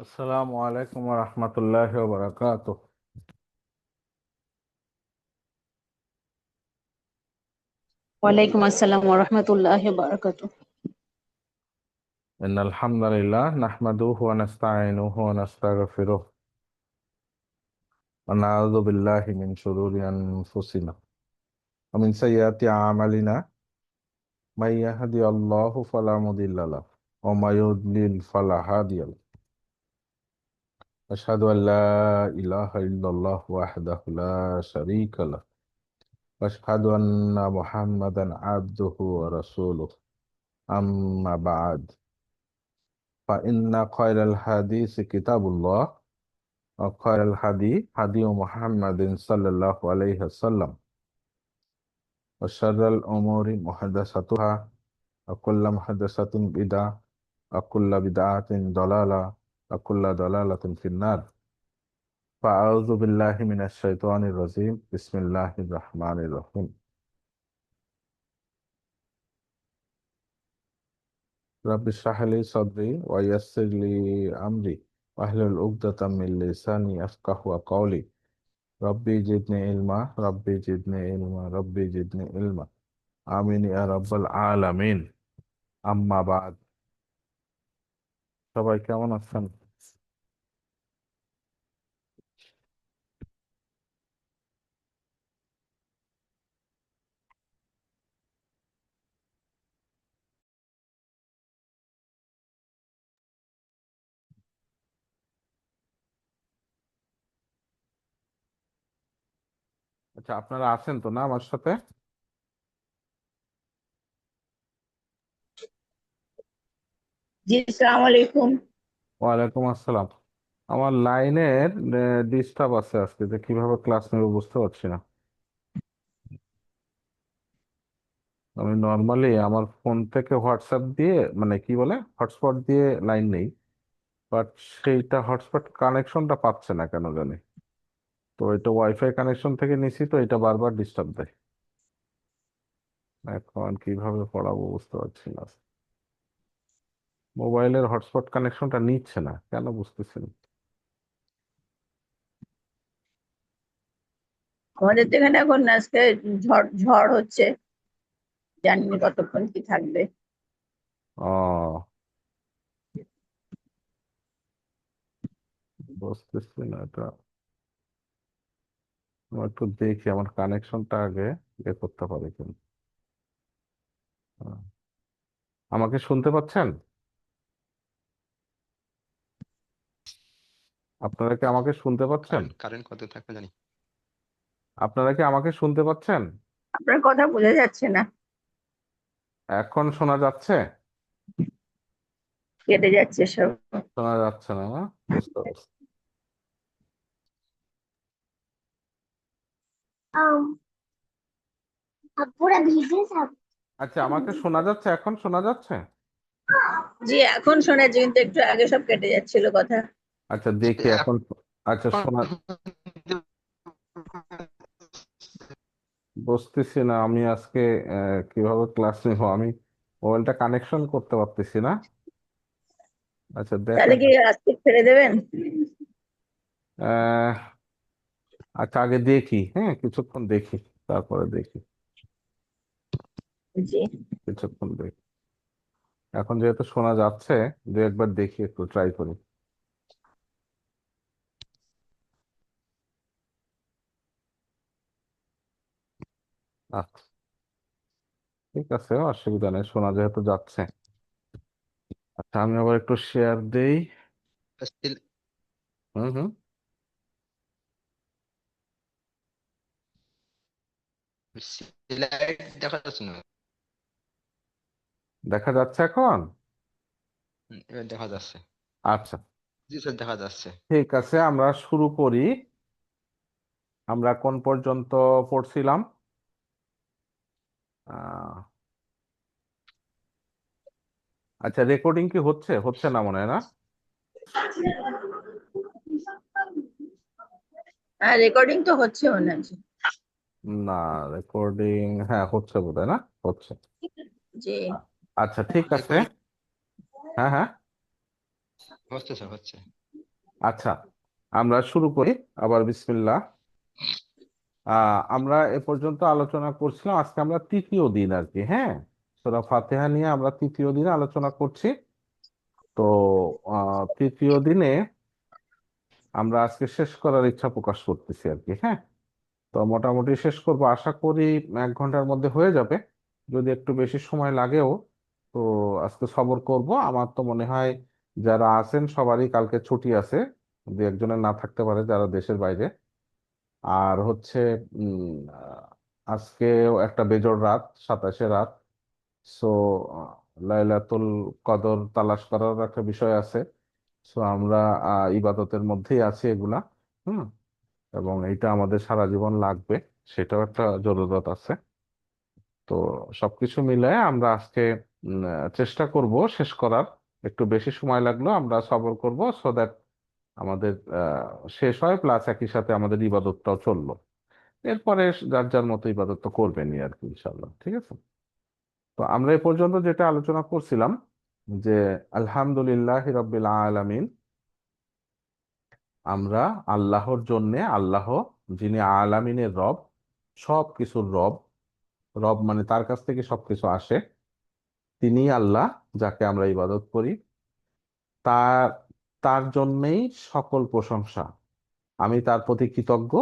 আসসালামু আলাইকুম রহমতুল্লাহ বারাকাত। ওয়ালাইকুম আসসালাম ওয়া রাহমাতুল্লাহি ওয়া বারাকাতুহু। ইন আলহামদুলিল্লাহ নাহমাদুহু ওয়া নাস্তাঈনুহু ওয়া নাস্তাগফিরুহ ওয়া নাউযু বিল্লাহি মিন শুরুরি আনফুসিনা ওয়া মিন সাইয়্যাতি আমালিনা মান ইয়াহদিয়াল্লাহু ফালা মুদিল্লা লাহু ওয়া মান ইউদ্লিল ফালা হাদিয়া লাহু। আশহাদু আল লা ইলাহা ইল্লাল্লাহু ওয়াহদাহু লা শারীকা লাহু ওয়া আশহাদু আন্না মুহাম্মাদান আবদুহু ওয়া রাসূলুহু। আম্মা বা'দ, فإن خير الحديث كتاب الله وخير الهدي هدي محمد صلى الله عليه وسلم وشر الأمور محدثاتها وكل محدثة بدعة وكل بدعة ضلالة وكل ضلالة في النار. فأعوذ بالله من الشيطان الرجيم. بسم الله الرحمن الرحيم. رب اشرح لي صدري ويسر لي أمري واحلل عقدة من لساني يفقهوا قولي. ربي زدني علما ربي زدني علما ربي زدني علما আমিন ইয়া রাব্বাল আলামিন। আম্মা বাদ, সবাই কেমন আছেন? আচ্ছা, আপনারা আছেন তো না আমার সাথে? জি, আসসালামু আলাইকুম। ওয়ালাইকুম আসসালাম। আমার লাইনের ডিস্টার্ব আছে আজকে, যে কিভাবে ক্লাস নেব বুঝতে পারছি না। আমি নর্মালি আমার ফোন থেকে হোয়াটসঅ্যাপ দিয়ে, মানে কি বলে, হটস্পট দিয়ে লাইন নেই, বাট সেইটা হটস্পট কানেকশনটা পাচ্ছে না কেন জানি। তো এটা ওয়াইফাই কানেকশন থেকে নিছি, তো এটা বারবার ডিস্টার্ব দেয়। এখন কিভাবে পড়াবো বুঝতে পারছি না। মোবাইলের হটস্পট কানেকশনটা নিচ্ছে না কেন বুঝতেছি না। আমাদের তো এখানে এখন আজকে ঝড় ঝড় হচ্ছে, জানি না কতক্ষণ কি থাকবে। ও, বুঝতেছি না এটা। আমি একটু দেখি আমার কানেকশনটা আগে ইয়ে করতে পারি কিনা। আহ, আমাকে শুনতে পাচ্ছেন? আপনারা কি আমাকে শুনতে পাচ্ছেন? কারেন্ট কারেন্ট কত থাকবে জানি। আপনারা কি আমাকে শুনতে পাচ্ছেন? আপনার কথা বোঝা যাচ্ছে না, এখন শোনা যাচ্ছে? কেটে যাচ্ছে সব। শোনা যাচ্ছে না, না? বুঝতে পারছি। পুরা ভিজে সব। আচ্ছা, আমাকে শোনা যাচ্ছে? এখন শোনা যাচ্ছে? জি, এখন শোনাচ্ছে, কিন্তু একটু আগে সব কেটে যাচ্ছিল কথা। আচ্ছা, দেখি এখন। আচ্ছা, শোনা বুঝতেছি না আমি আজকে কিভাবে ক্লাস নিব। আমি মোবাইলটা কানেকশন করতে পারতেছি না। আচ্ছা, তাহলে দেখেন। কি আজকে ছেড়ে দেবেন? আহ আচ্ছা, আগে দেখি, হ্যাঁ কিছুক্ষণ দেখি, তারপরে দেখি। জি, কিছুক্ষণ দেখি। এখন যেহেতু শোনা যাচ্ছে, দু একবার দেখি, একটু ট্রাই করি। আচ্ছা, ঠিক আছে, অসুবিধা নেই, শোনা যেহেতু যাচ্ছে। আচ্ছা, আমি আবার একটু শেয়ার দেই। হুম হুম। লাইট দেখা যাচ্ছে না। দেখা যাচ্ছে এখন? এবার দেখা যাচ্ছে। আচ্ছা, জি স্যার, দেখা যাচ্ছে। ঠিক আছে, আমরা শুরু করি। আমরা কোন পর্যন্ত পড়ছিলাম? আহ আচ্ছা, রেকর্ডিং কি হচ্ছে? হচ্ছে না মনে হয়, না? হ্যাঁ, রেকর্ডিং তো হচ্ছে মনে হচ্ছে। না, রেকর্ডিং হ্যাঁ হচ্ছে বোধহয়, না? হচ্ছে। জি, আচ্ছা, ঠিক আছে। রেকর্ডিং হ্যাঁ হ্যাঁ। হচ্ছে স্যার, হচ্ছে। আচ্ছা, আমরা শুরু করি আবার। বিসমিল্লাহ। আমরা এ পর্যন্ত আলোচনা করছিলাম, আজকে আমরা তৃতীয় দিন আর কি। হ্যাঁ, সূরা ফাতিহা নিয়ে আমরা তৃতীয় দিনে আলোচনা করছি। তো তৃতীয় দিনে আমরা আজকে শেষ করার ইচ্ছা প্রকাশ করতেছি আর কি। হ্যাঁ, তো মোটামুটি শেষ করব আশা করি 1 ঘন্টার মধ্যে হয়ে যাবে। যদি একটু বেশি সময় লাগেও, তো আজকে সবর করব। আমার তো মনে হয় যারা আছেন সবারই কালকে ছুটি আছে, দু একজনের না থাকতে পারে যারা দেশের বাইরে। আর হচ্ছে আজকেও একটা বেজোড় রাত, 27শে রাত। সো লাইলাতুল কদর তালাশ করার একটা বিষয় আছে। সো আমরা ইবাদতের মধ্যেই আছি এগুলা। হুম। এবং এইটা আমাদের সারা জীবন লাগবে, সেটাও একটা জরুরত আছে। তো সবকিছু মিলায় আমরা আজকে চেষ্টা করব শেষ করার। একটু বেশি সময় লাগলো, আমরা সবর করব সো দ্যাট আমাদের শেষ হয়, প্লাস একই সাথে আমাদের ইবাদতটাও চললো। এরপরে যার যার মতো ইবাদত তো করবেনই আর কি, ইনশাল্লাহ। ঠিক আছে। তো আমরা এ পর্যন্ত যেটা আলোচনা করছিলাম যে আলহামদুলিল্লাহ রাব্বিল আলামিন, আমরা আল্লাহর জন্যে, আল্লাহ যিনি আলামিনের রব, সব কিছুর রব। রব মানে তার কাছ থেকে সবকিছু আসে, তিনি আল্লাহ যাকে আমরা ইবাদত করি। তার তার জন্যেই সকল প্রশংসা। আমি তার প্রতি কৃতজ্ঞ।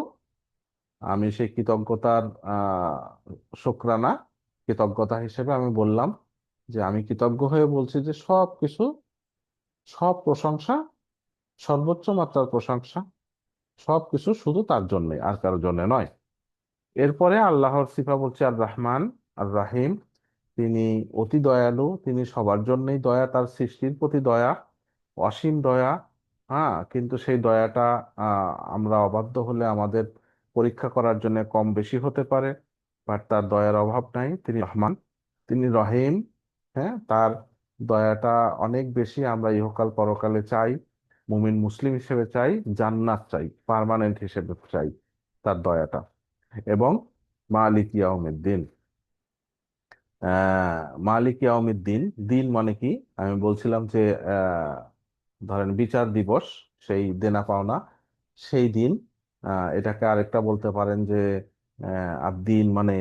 আমি সেই কৃতজ্ঞতার শুকরানা, কৃতজ্ঞতা হিসেবে আমি বললাম যে আমি কৃতজ্ঞ হয়ে বলছি যে সব কিছু, সব প্রশংসা, সর্বোচ্চ মাত্রার প্রশংসা, সবকিছু শুধু তার জন্য, আর কারোর জন্য নয়। এরপরে আল্লাহর সিফা বলছে আর রহমান আর রাহিম, তিনি অতি দয়ালু, তিনি সবার জন্যই দয়া, তার সৃষ্টির প্রতি দয়া, অসীম দয়া। হ্যাঁ, কিন্তু সেই দয়াটা আমরা অবাধ্য হলে আমাদের পরীক্ষা করার জন্য কম বেশি হতে পারে। বাট তার দয়ার অভাব নাই, তিনি রহমান, তিনি রহিম। হ্যাঁ, তার দয়াটা অনেক বেশি। আমরা ইহকাল পরকালে চাই, মুমিন মুসলিম হিসেবে চাই, জান্নাত চাই, পার্মানেন্ট হিসেবে চাই তার দয়াটা। এবং মালিক ইয়াউমিদ্দিন, মালিক ইয়াউমিদ্দিন, দিন মানে কি? আমি বলছিলাম যে ধরেন বিচার দিবস, সেই দেনা পাওনা, সেই দিন। এটাকে আরেকটা বলতে পারেন যে আর দিন মানে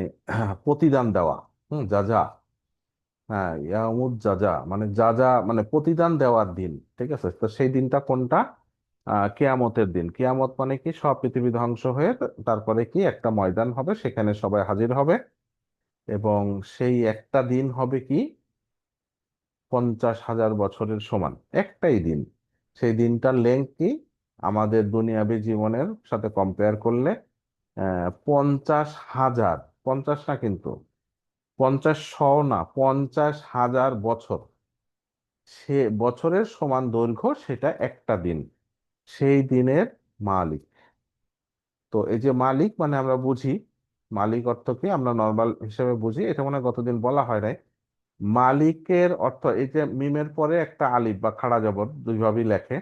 প্রতিদান দেওয়া। যা যা। হ্যাঁ, ইয়ামুদ যা যা মানে যা যা মানে প্রতিদান দেওয়ার দিন। ঠিক আছে, তো সেই দিনটা কোনটা? কেয়ামতের দিন। কেয়ামত মানে কি? সব পৃথিবী ধ্বংস হয়ে তারপরে কি একটা ময়দান হবে, সেখানে সবাই হাজির হবে। এবং সেই একটা দিন হবে কি 50,000 বছরের সমান, একটাই দিন। সেই দিনটার লেন্থ কি আমাদের দুনিয়াবী জীবনের সাথে কম্পেয়ার করলে 50,000, 50 না কিন্তু, 50 না, 50,000 বছর। সে বছরের সমান দৈর্ঘ্য, সেটা একটা দিন। সেই দিনের মালিক। তো এই যে মালিক মানে আমরা বুঝি, মালিক অর্থ কি আমরা নর্মাল হিসেবে বুঝি, এটা মনে হয় গতদিন বলা হয় নাই। মালিকের অর্থ, এই যে মিমের পরে একটা আলিফ বা খাড়া জবর দুইভাবেই লেখে।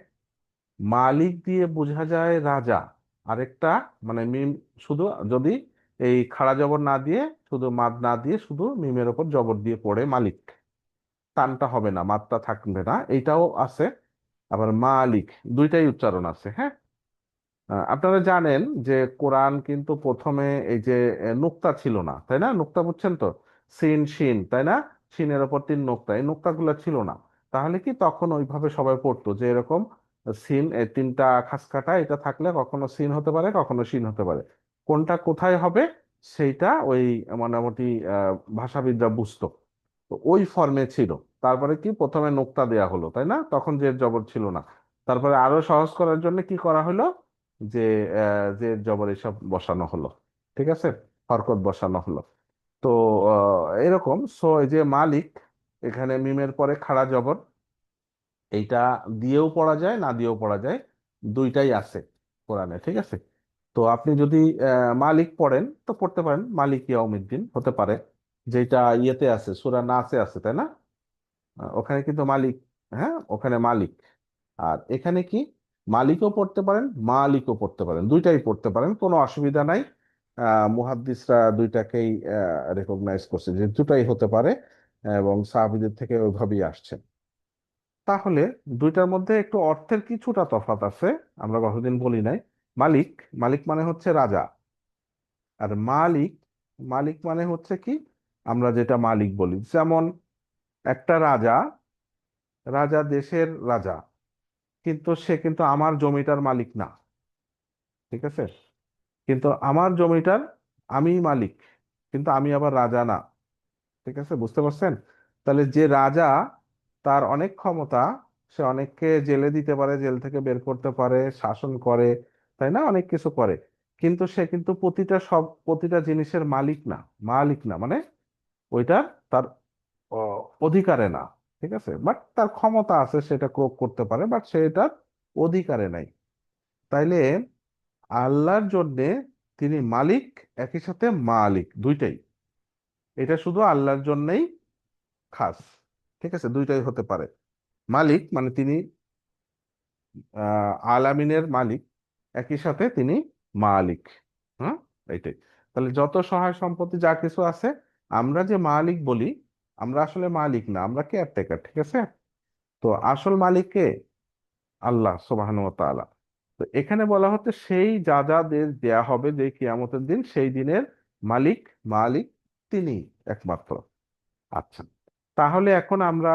মালিক দিয়ে বোঝা যায় রাজা। আরেকটা মানে মিম শুধু, যদি এই খাড়া জবর না দিয়ে, শুধু মাদ না দিয়ে, শুধু মিমের ওপর জবর দিয়ে পড়ে মালিক, টানটা হবে না, মাদটা থাকবে না, এইটাও আছে। আবার মালিক, দুইটাই উচ্চারণ আছে। হ্যাঁ, আপনারা জানেন যে কোরআন কিন্তু প্রথমে এই যে নুক্তা ছিল না, তাই না? নুক্তা বুঝছেন তো? সিন শিন, তাই না? শিনের ওপর 3 নুক্তা, এই নুক্তাগুলো ছিল না। তাহলে কি তখন ওইভাবে সবাই পড়তো যে এরকম সিন, 3টা খাস কাটা, এটা থাকলে কখনো সিন হতে পারে, কখনো শিন হতে পারে। কোনটা কোথায় হবে সেইটা ওই মোটামুটি ভাষাবিদরা বুঝতো। তো ওই ফর্মে ছিল। তারপরে কি প্রথমে নুক্তা দেয়া হলো, তাই না? তখন জের জবর ছিল না। তারপরে আরো সহজ করার জন্য কি করা হলো, যে জের জবর এসব বসানো হলো। ঠিক আছে, হরকত বসানো হলো। তো এরকম। সো এই যে মালিক, এখানে মিমের পরে খাড়া জবর, এইটা দিয়েও পড়া যায়, না দিয়েও পড়া যায়, দুইটাই আছে কোরআনে। ঠিক আছে। তো আপনি যদি মালিক পড়েন তো পড়তে পারেন মালিক ইয়াউমিদ্দিন হতে পারে, যেটা ইয়েতে আছে, সূরা নাসে আছে, তাই না? ওখানে কিন্তু মালিক, হ্যাঁ ওখানে মালিক। আর এখানে কি? মালিকও পড়তে পারেন, মালিকও পড়তে পারেন, দুইটাই পড়তে পারেন, কোনো অসুবিধা নাই। মুহাদ্দিসরা দুইটাকেই রেকগনাইজ করছে যে দুটাই হতে পারে, এবং সাহাবীদের থেকে ওইভাবেই আসছে। তাহলে দুইটার মধ্যে একটু অর্থের কিছুটা তফাৎ আছে, আমরা কতদিন বলি নাই। মালিক, মালিক মানে হচ্ছে রাজা। আর মালিক, মালিক মানে হচ্ছে কি, আমরা যেটা মালিক বলি, যেমন একটা রাজা, রাজা দেশের রাজা, কিন্তু সে কিন্তু আমার জমিটার মালিক না। ঠিক আছে, কিন্তু আমার জমিটার আমি মালিক, কিন্তু আমি আবার রাজা না। ঠিক আছে, বুঝতে পারছেন? তাহলে যে রাজা, তার অনেক ক্ষমতা, সে অনেককে জেলে দিতে পারে, জেল থেকে বের করতে পারে, শাসন করে, তাই না, অনেক কিছু করে। কিন্তু সে কিন্তু প্রতিটা জিনিসের মালিক না। মালিক না মানে ওইটা তার অধিকারে না। ঠিক আছে, বাট তার ক্ষমতা আছে, সেটা প্রয়োগ করতে পারে, বাট সে এটার অধিকারে নাই। তাইলে আল্লাহর জন্যে তিনি মালিক, একই সাথে মালিক, দুইটাই। এটা শুধু আল্লাহর জন্যই খাস। ঠিক আছে, দুইটাই হতে পারে। মালিক মানে তিনি আলামিনের মালিক, একই সাথে তিনি মালিক। হ্যাঁ, এইটাই। তাহলে যত সহায় সম্পত্তি যা কিছু আছে, আমরা যে মালিক বলি, আমরা আসলে মালিক না, আমরা কেয়ারটেকার। ঠিক আছে, তো আসল মালিক কে? আল্লাহ সুবহানাহু ওয়া তাআলা। তো এখানে বলা হচ্ছে সেই যা যা দেয়া হবে যে কিয়ামতের দিন, সেই দিনের মালিক, মালিক তিনি একমাত্র। আচ্ছা, তাহলে এখন আমরা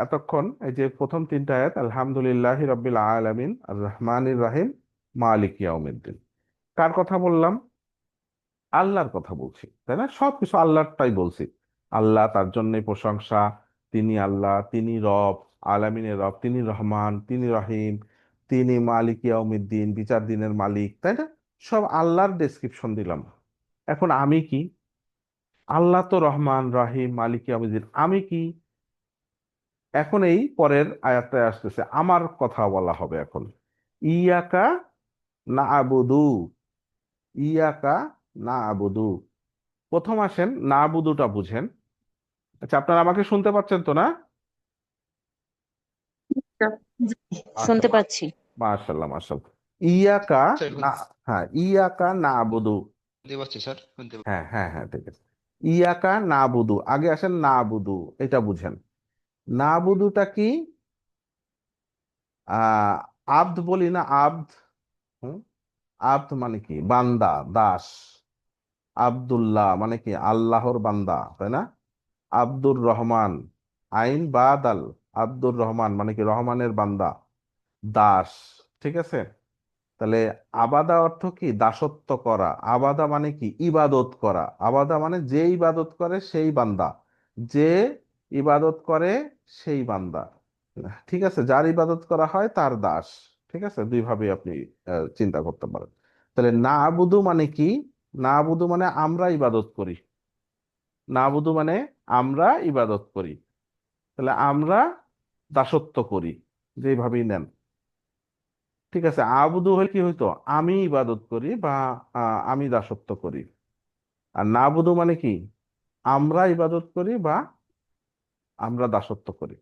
এতক্ষণ এই যে প্রথম তিনটা আয়াত, আলহামদুলিল্লাহি রাব্বিল আলামিন আর রহমানির রাহিম মালিক ইয়াউমিদ্দিন, কার কথা বললাম? আল্লাহর কথা বলছি, তাই না? সবকিছু আল্লাহরটাই বলছি। আল্লাহ, তার জন্যই প্রশংসা। তিনি আল্লাহ, তিনি রব, আলামিনের রব, তিনি রহমান, তিনি রহিম, তিনি মালিক ইয়াউমিদ্দিন, বিচার দিনের মালিক, তাই না? সব আল্লাহর ডেসক্রিপশন দিলাম। এখন আমি কি? আল্লাহ তো রহমান, রহিম, মালিক ইয়াউমিদ্দিন, আমি কি? এখন এই পরের আয়াতটায় আসতেছে আমার কথা বলা হবে এখন। ইয়াকা না আবুদু, ইয়াকা না আবুদু। প্রথম আসেন না আবুদুটা বুঝেন। আচ্ছা, আপনারা আমাকে শুনতে পাচ্ছেন তো, না? আচ্ছা, শুনতে পাচ্ছি। মাশাল্লাহ মাশাল্লাহ। ইয়াকা স্যার না, হ্যাঁ, ইয়াকা না আবুদু। শুনতে পাচ্ছি স্যার, শুনতে পাচ্ছি। হ্যাঁ হ্যাঁ হ্যাঁ, ঠিক আছে। ইয়াকা না আবুদু, আগে আসেন না আবুদু, এটা বুঝেন। না আবুদুটা কি? আব্দ বলি না, আব্দ। হুম, আব্দ মানে কি? বান্দা, দাস। আব্দুল্লাহ মানে কি? আল্লাহর বান্দা, তাই না? আব্দুর রহমান, আইন বাদাল, আব্দুর রহমান মানে কি? রহমানের বান্দা, দাস। ঠিক আছে, তাহলে আবাদা অর্থ কি? দাসত্ব করা। আবাদা মানে কি? ইবাদত করা। আবাদা মানে যে ইবাদত করে সেই বান্দা, যে ইবাদত করে সেই বান্দা। ঠিক আছে, যার ইবাদত করা হয় তার দাস। ঠিক আছে, দুইভাবে আপনি চিন্তা করতে পারেন। তাহলে না আবুদু মানে কি? না আবুদু মানে আমরা ইবাদত করি। না আবুদু মানে আমরা ইবাদত করি। তাহলে আমরা দাসত্ব করি, যেভাবেই নেন। ঠিক আছে, আবুদু হলে কি হইতো? আমি ইবাদত করি বা আমি দাসত্ব করি। আর না আবুদু মানে কি? আমরা ইবাদত করি বা আমরা দাসত্ব করি।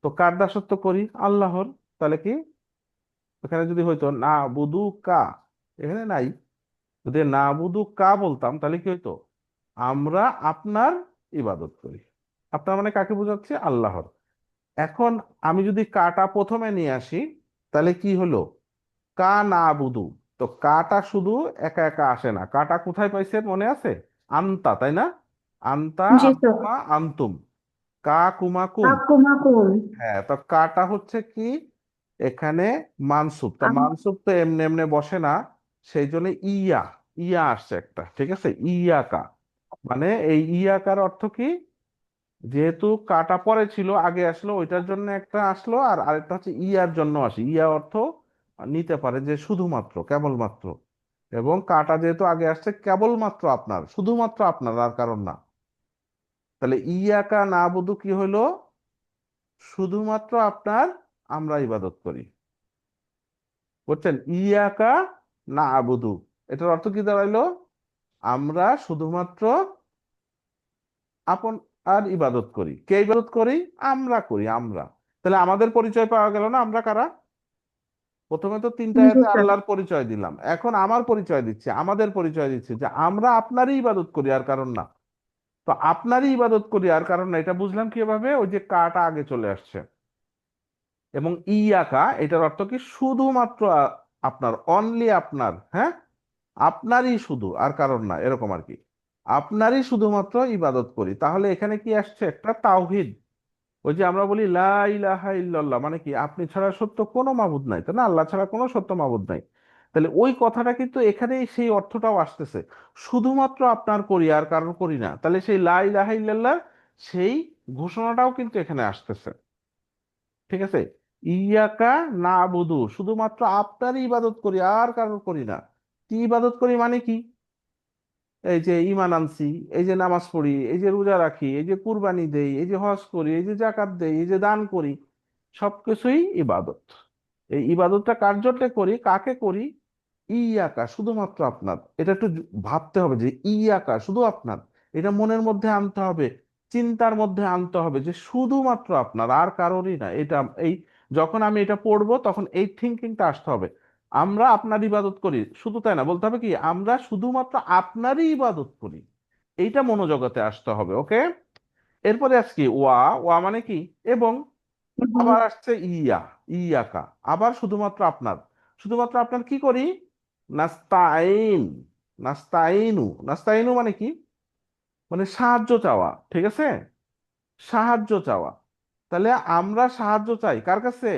তো কার দাসত্ব করি? আল্লাহর। তাহলে কি এখানে যদি হইতো না বুদু কা, এখানে নাই, যদি না বুদু কা বলতাম তাহলে কি হইতো? আমরা আপনার ইবাদত করি। আপনার মানে কাকে বোঝাচ্ছে? আল্লাহর। এখন আমি যদি কাটা প্রথমে নিয়ে আসি, তাহলে কি হলো? কা না বুদু। তো কাটা শুধু একা একা আসে না, কাটা কোথায় পাইছেন মনে আছে? আন্তা, তাই না? আন্তা, জি তো। আন্তুমা, আন্তুম, কা কুমা কুম। আকুমাকুম। হ্যাঁ, তো কাটা হচ্ছে কি এখানে? মানসুব। তা মানসুব তো এমনি এমনি বসে না, সেই জন্য ইয়া, ইয়া আসছে একটা। ঠিক আছে, ইয়াকা মানে এই ইয়াকার অর্থ কি? যেহেতু কাটা পরে ছিল, আগে আসলো, ওইটার জন্য একটা আসলো, আর আরেকটা হচ্ছে ইয়ার জন্য আসে। ইয়া অর্থ নিতে পারে যে শুধুমাত্র, কেবলমাত্র। এবং কাটা যেহেতু আগে আসছে, কেবলমাত্র আপনার, শুধুমাত্র আপনার, আর কারণ না। তাহলে ইয়াকা না বুধু কি হইলো? শুধুমাত্র আপনার আমরা ইবাদত করি। বুঝছেন? ইয়াকা না আবুদু, এটার অর্থ কি দাঁড়াইলো? আমরা শুধুমাত্র আপন আর ইবাদত করি। কে ইবাদত করি? আমরা করি, আমরা। তাহলে আমাদের পরিচয় পাওয়া গেল না, আমরা কারা? প্রথমে তো তিনটা জি আয়াতে স্যার। আল্লাহর পরিচয় দিলাম, এখন আমার পরিচয় দিচ্ছে, আমাদের পরিচয় দিচ্ছে যে আমরা আপনারই ইবাদত করি, আর কারণ না। তো আপনারই ইবাদত করি, আর কারণ না, এটা বুঝলাম কিভাবে, ওই যে কাটা আগে চলে আসছে। এবং ইয়াকা এটার অর্থ কি, শুধুমাত্র আপনার, অনলি আপনার, হ্যাঁ, আপনারই শুধু, আর কারণ না, এরকম আর কি। আপনারই শুধুমাত্র ইবাদত করি, তাহলে এখানে কি আসছে, একটা তাওহীদ। ওই যে আমরা বলি লা ইলাহা ইল্লাল্লাহ, মানে কি, আপনি ছাড়া সত্য কোনো মাবুদ নাই, তাই না, আল্লাহ ছাড়া কোনো সত্য মাবুদ নাই। তাহলে ওই কথাটা কিন্তু এখানেই সেই অর্থটাও আসতেছে, শুধুমাত্র আপনার করি আর কারণ করি না। তাহলে সেই লা ইলাহা ইল্লাল্লাহ, সেই ঘোষণাটাও কিন্তু এখানে আসতেছে। ঠিক আছে, ইয়াকা না বুধু, শুধুমাত্র আপনারই ইবাদত করি আর কারণ করি না। কি ইবাদত করি মানে কি, এই যে ইমান আনছি, এই যে নামাজ পড়ি, এই যে রোজা রাখি, এই যে কুরবানি দেই, এই যে হজ করি, এই যে জাকাত দেই, এই যে দান করি, সবকিছুই ইবাদত। এই ইবাদতটা কার জন্য করি, কাকে করি, ইয়াকা, শুধুমাত্র আপনার। এটা একটু ভাবতে হবে যে ইয়াকা শুধু আপনার, এটা মনের মধ্যে আনতে হবে, চিন্তার মধ্যে আনতে হবে যে শুধুমাত্র আপনার আর কারোরই না। এটা এই, যখন আমি এটা পড়বো তখন এই থিঙ্কিংটা আসতে হবে, আমরা আপনার ইবাদত করি, শুধু তাই না, বলতে হবে কি, আমরা শুধুমাত্র আপনারই ইবাদত করি। এইটা মনোজগতে আসতে হবে, ওকে। এরপরে আজকে ওয়া, ওয়া মানে কি, এবং আবার আসছে ইয়া, ইয়াকা, আবার শুধুমাত্র আপনার। শুধুমাত্র আপনার কি করি, নাস্তাইন, নাস্তাইনু, নাস্তাইনু মানে কি, মানে সাহায্য চাওয়া, ঠিক আছে, সাহায্য চাওয়া। তাহলে আমরা সাহায্য চাই কার কাছে,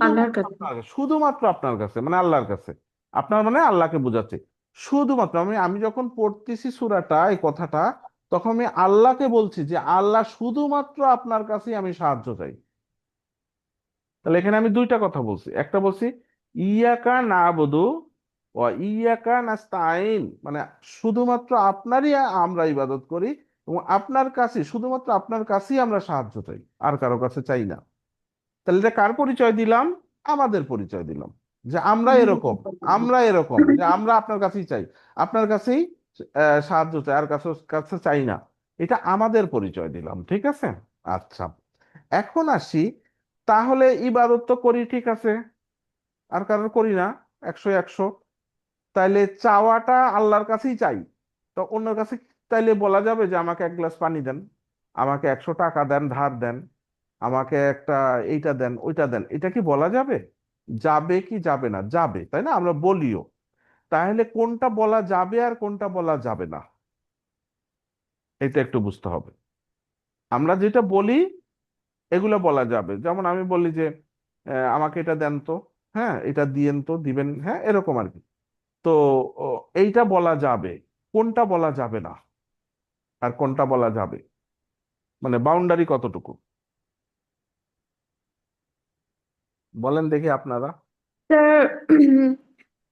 আল্লাহর শুধুমাত্র কাছে। আপনার কাছে, শুধুমাত্র আপনার কাছে, মানে আল্লাহর কাছে। আপনার মানে আল্লাহকে বোঝাচ্ছে, শুধুমাত্র। আমি আমি যখন পড়তেছি সূরাটা, এই কথাটা, তখন আমি আল্লাহকে বলছি যে আল্লাহ, শুধুমাত্র আপনার কাছেই আমি সাহায্য চাই। তাহলে এখানে আমি দুইটা কথা বলছি, একটা বলছি ইয়াকা নাবুদু ও ইয়াকা নাস্তাইন, মানে শুধুমাত্র আপনারই আমরা ইবাদত করি, এবং আপনার কাছে, শুধুমাত্র আপনার কাছেই আমরা সাহায্য চাই, আর কারো কাছে চাই না। তাহলে এটা কার পরিচয় দিলাম, আমাদের পরিচয় দিলাম, যে আমরা এরকম, আমরা এরকম, যে আমরা আপনার কাছেই চাই, আপনার কাছেই সাহায্য চাই, আর কাছে কাছে চাই না। এটা আমাদের পরিচয় দিলাম, ঠিক আছে। আচ্ছা, এখন আসি, তাহলে ইবাদত তো করি, ঠিক আছে, আর কারণ করি না, একশো একশো। তাইলে চাওয়াটা আল্লাহর কাছেই চাই, তো অন্যের কাছে তাইলে বলা যাবে যে আমাকে এক গ্লাস পানি দেন, আমাকে 100 টাকা দেন, ধার দেন, আমাকে একটা এইটা দেন, ওইটা দেন, এটা কি বলা যাবে, যাবে কি যাবে না, যাবে, তাই না, আমরা বলিও। তাহলে কোনটা বলা যাবে আর কোনটা বলা যাবে না, এটা একটু বুঝতে হবে। আমরা যেটা বলি এগুলো বলা যাবে, যেমন আমি বলি যে আমাকে এটা দেন তো, হ্যাঁ, এটা দিয়েন তো, দিবেন, হ্যাঁ, এরকম আর কি। তো ও, এইটা বলা যাবে, কোনটা বলা যাবে না আর কোনটা বলা যাবে, মানে বাউন্ডারি কতটুকু, বলেন দেখি আপনারা। স্যার,